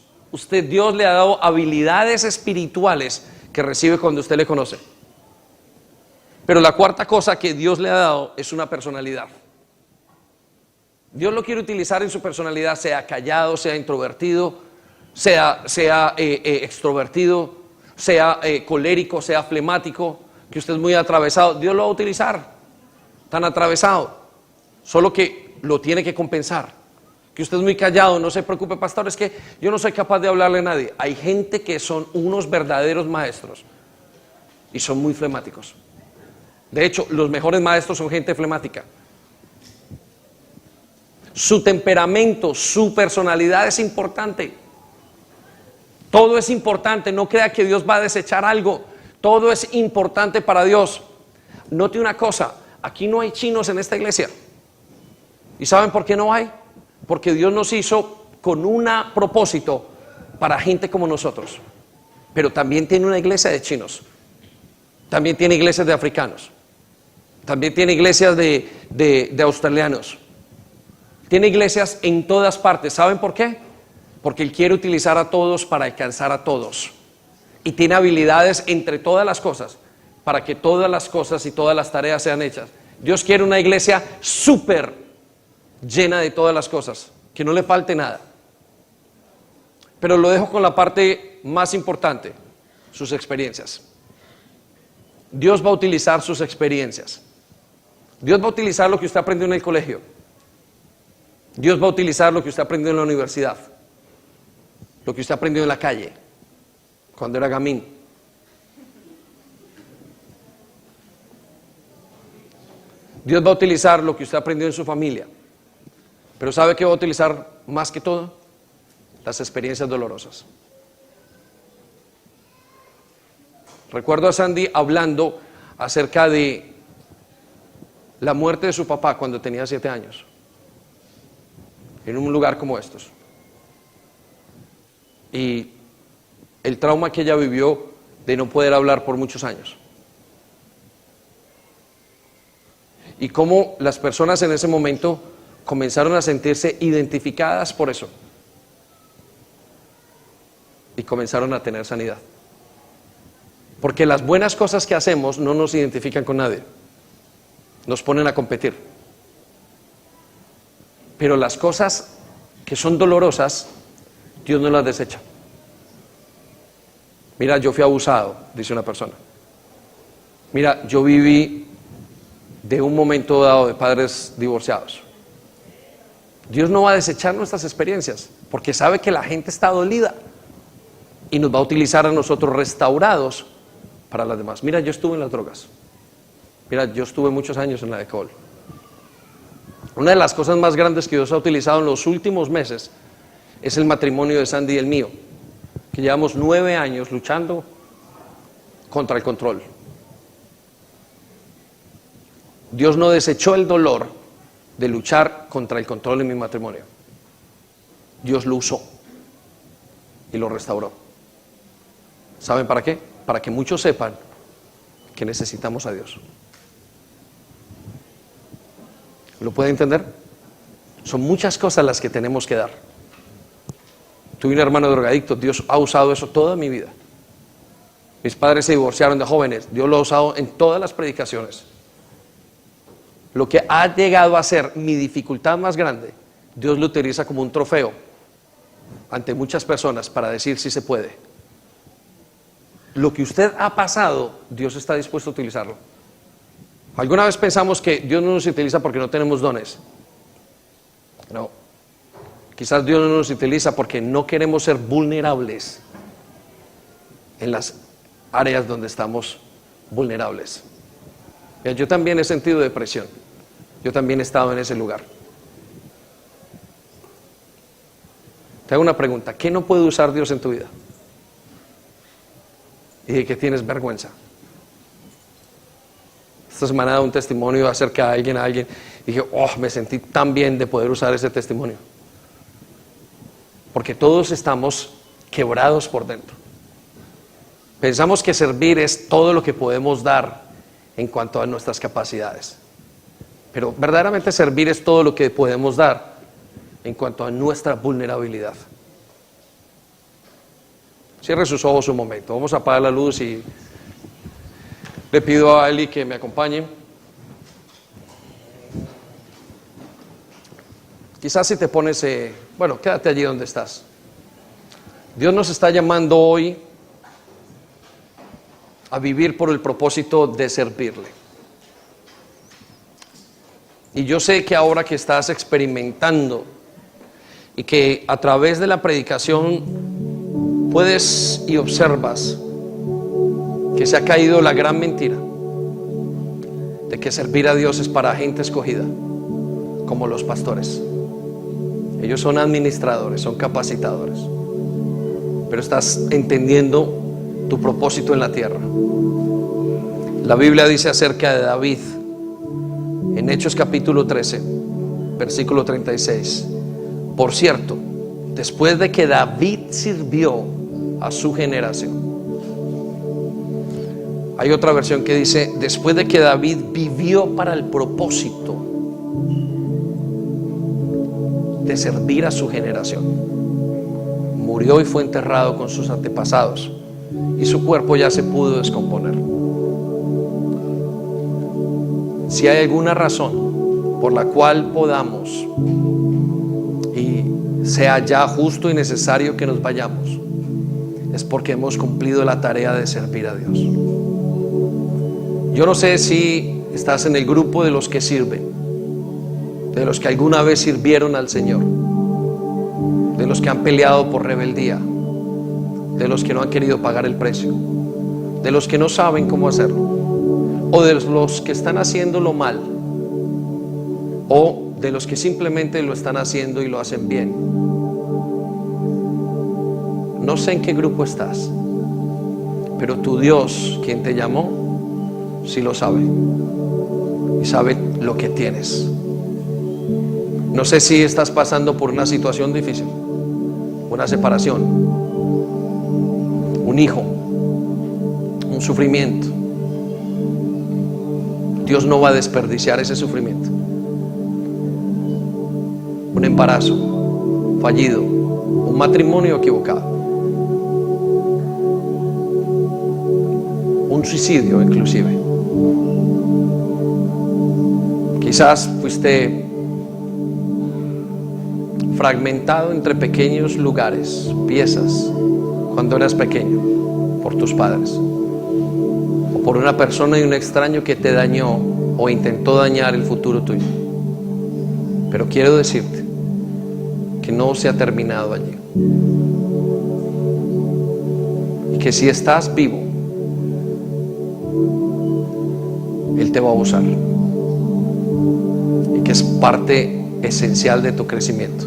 S1: Dios le ha dado habilidades espirituales que recibe cuando usted le conoce. Pero la cuarta cosa que Dios le ha dado es una personalidad. Dios lo quiere utilizar en su personalidad, sea callado, sea introvertido, sea extrovertido, sea colérico, sea flemático, que usted es muy atravesado. Dios lo va a utilizar, tan atravesado, solo que lo tiene que compensar. Que usted es muy callado, no se preocupe, pastor, es que yo no soy capaz de hablarle a nadie. Hay gente que son unos verdaderos maestros y son muy flemáticos. De hecho, los mejores maestros son gente flemática. Su temperamento, su personalidad es importante. Todo es importante, no crea que Dios va a desechar algo. Todo es importante para Dios. Note una cosa, aquí no hay chinos en esta iglesia. ¿Y saben por qué no hay? Porque Dios nos hizo con un propósito para gente como nosotros. Pero también tiene una iglesia de chinos. También tiene iglesias de africanos. También tiene iglesias de australianos. Tiene iglesias en todas partes. ¿Saben por qué? Porque Él quiere utilizar a todos para alcanzar a todos. Y tiene habilidades entre todas las cosas para que todas las cosas y todas las tareas sean hechas. Dios quiere una iglesia súper llena de todas las cosas, que no le falte nada. Pero lo dejo con la parte más importante, sus experiencias. Dios va a utilizar sus experiencias. Dios va a utilizar lo que usted aprendió en el colegio. Dios va a utilizar lo que usted aprendió en la universidad, lo que usted aprendió en la calle, cuando era gamín. Dios va a utilizar lo que usted aprendió en su familia. Pero ¿sabe qué va a utilizar más que todo? Las experiencias dolorosas. Recuerdo a Sandy hablando acerca de la muerte de su papá cuando tenía 7 años. En un lugar como estos. y el trauma que ella vivió de no poder hablar por muchos años. Y cómo las personas en ese momento comenzaron a sentirse identificadas por eso. Y comenzaron a tener sanidad. Porque las buenas cosas que hacemos no nos identifican con nadie. Nos ponen a competir. Pero las cosas que son dolorosas, Dios no las desecha. Mira, yo fui abusado, dice una persona. Mira, yo viví de un momento dado de padres divorciados. Dios no va a desechar nuestras experiencias, porque sabe que la gente está dolida y nos va a utilizar a nosotros restaurados para las demás. Mira, yo estuve en las drogas. Mira, yo estuve muchos años en la alcohol. Una de las cosas más grandes que Dios ha utilizado en los últimos meses es el matrimonio de Sandy y el mío, que llevamos 9 años luchando contra el control. Dios no desechó el dolor de luchar contra el control en mi matrimonio. Dios lo usó y lo restauró. ¿Saben para qué? Para que muchos sepan que necesitamos a Dios. ¿Lo puede entender? Son muchas cosas las que tenemos que dar. Tuve un hermano drogadicto, Dios ha usado eso toda mi vida. Mis padres se divorciaron de jóvenes, Dios lo ha usado en todas las predicaciones. Lo que ha llegado a ser mi dificultad más grande, Dios lo utiliza como un trofeo ante muchas personas para decir si se puede. Lo que usted ha pasado, Dios está dispuesto a utilizarlo. ¿Alguna vez pensamos que Dios no nos utiliza porque no tenemos dones? No. Quizás Dios no nos utiliza porque no queremos ser vulnerables en las áreas donde estamos vulnerables. Yo también he sentido depresión. Yo también he estado en ese lugar. Te hago una pregunta. ¿Qué no puede usar Dios en tu vida? Y de qué tienes vergüenza. Esta semana he dado un testimonio acerca de alguien. Y dije, me sentí tan bien de poder usar ese testimonio. Porque todos estamos quebrados por dentro. Pensamos que servir es todo lo que podemos dar en cuanto a nuestras capacidades. Pero verdaderamente servir es todo lo que podemos dar en cuanto a nuestra vulnerabilidad. Cierre sus ojos un momento. Vamos a apagar la luz y le pido a Eli que me acompañe. Quizás si te pones, quédate allí donde estás. Dios nos está llamando hoy a vivir por el propósito de servirle. Y yo sé que ahora que estás experimentando y que a través de la predicación puedes y observas que se ha caído la gran mentira de que servir a Dios es para gente escogida, como los pastores. Ellos son administradores, son capacitadores, pero estás entendiendo tu propósito en la tierra. La Biblia dice acerca de David en Hechos capítulo 13 versículo 36: por cierto, después de que David sirvió a su generación. Hay otra versión que dice: después de que David vivió para el propósito de servir a su generación, murió y fue enterrado con sus antepasados, y su cuerpo ya se pudo descomponer. Si hay alguna razón por la cual podamos y sea ya justo y necesario que nos vayamos, es porque hemos cumplido la tarea de servir a Dios. Yo no sé si estás en el grupo de los que sirven, de los que alguna vez sirvieron al Señor, de los que han peleado por rebeldía, de los que no han querido pagar el precio, de los que no saben cómo hacerlo, o de los que están haciéndolo mal, o de los que simplemente lo están haciendo y lo hacen bien. No sé en qué grupo estás, pero tu Dios, quien te llamó, sí lo sabe, y sabe lo que tienes. No sé si estás pasando por una situación difícil, una separación, un hijo, un sufrimiento. Dios no va a desperdiciar ese sufrimiento. Un embarazo fallido, un matrimonio equivocado, un suicidio inclusive. Quizás fuiste fragmentado entre pequeños lugares, piezas, cuando eras pequeño, por tus padres, o por una persona y un extraño que te dañó o intentó dañar el futuro tuyo. Pero quiero decirte que no se ha terminado allí, y que si estás vivo, Él te va a usar, y que es parte esencial de tu crecimiento.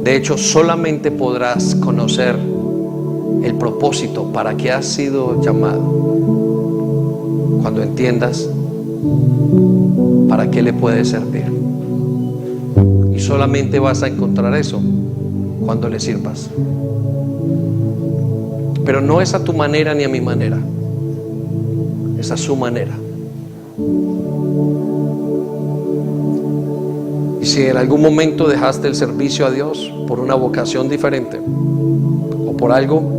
S1: De hecho, solamente podrás conocer el propósito para que has sido llamado cuando entiendas para qué le puedes servir. Y solamente vas a encontrar eso cuando le sirvas. Pero no es a tu manera ni a mi manera, es a su manera. Y si en algún momento dejaste el servicio a Dios por una vocación diferente o por algo,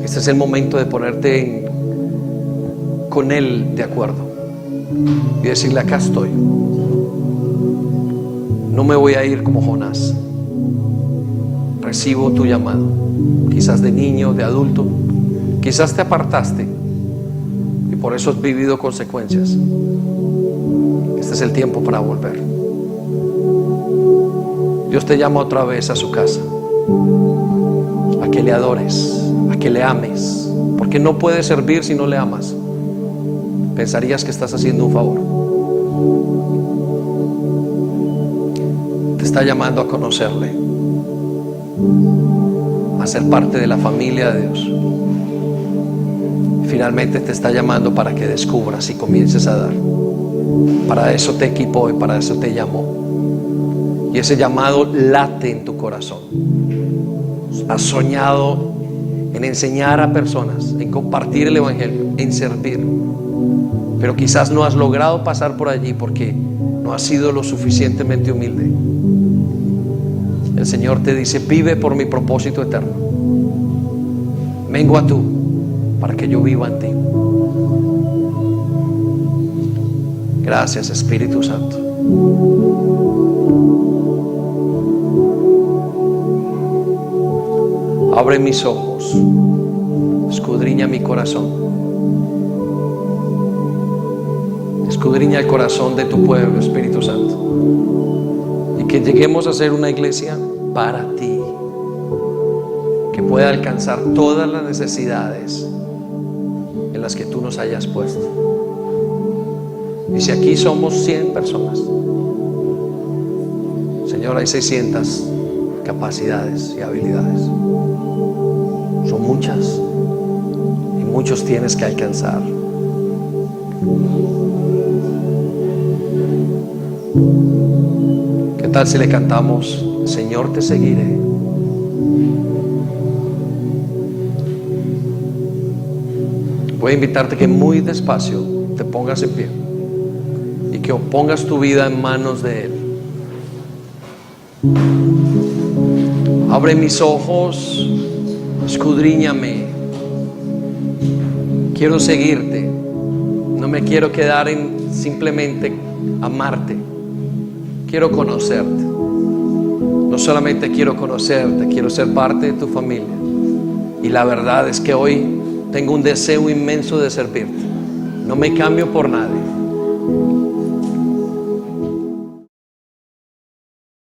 S1: este es el momento de ponerte con Él de acuerdo y decirle: acá estoy, no me voy a ir como Jonás, recibo tu llamado. Quizás de niño, de adulto, quizás te apartaste y por eso has vivido consecuencias. Este es el tiempo para volver. Dios te llama otra vez a su casa, a que le adores, a que le ames, porque no puedes servir si no le amas. Pensarías que estás haciendo un favor. Te está llamando a conocerle, a ser parte de la familia de Dios. Finalmente te está llamando para que descubras y comiences a dar. Para eso te equipó y para eso te llamó. Y ese llamado late en tu corazón. Has soñado en enseñar a personas, en compartir el evangelio, en servir. Pero quizás no has logrado pasar por allí porque no has sido lo suficientemente humilde. El Señor te dice: vive por mi propósito eterno. Vengo a tú para que yo viva en ti. Gracias, Espíritu Santo. Abre mis ojos, escudriña mi corazón, escudriña el corazón de tu pueblo, Espíritu Santo, y que lleguemos a ser una iglesia para ti, que pueda alcanzar todas las necesidades en las que tú nos hayas puesto. Y si aquí somos 100 personas, Señor, hay 600 capacidades y habilidades. Son muchas y muchos tienes que alcanzar. ¿Qué tal si le cantamos: Señor, te seguiré? Voy a invitarte que muy despacio te pongas en pie y que pongas tu vida en manos de Él. Abre mis ojos, escudriñame. Quiero seguirte. No me quiero quedar en simplemente amarte. Quiero conocerte. No solamente quiero conocerte, quiero ser parte de tu familia. Y la verdad es que hoy tengo un deseo inmenso de servirte. No me cambio por nadie.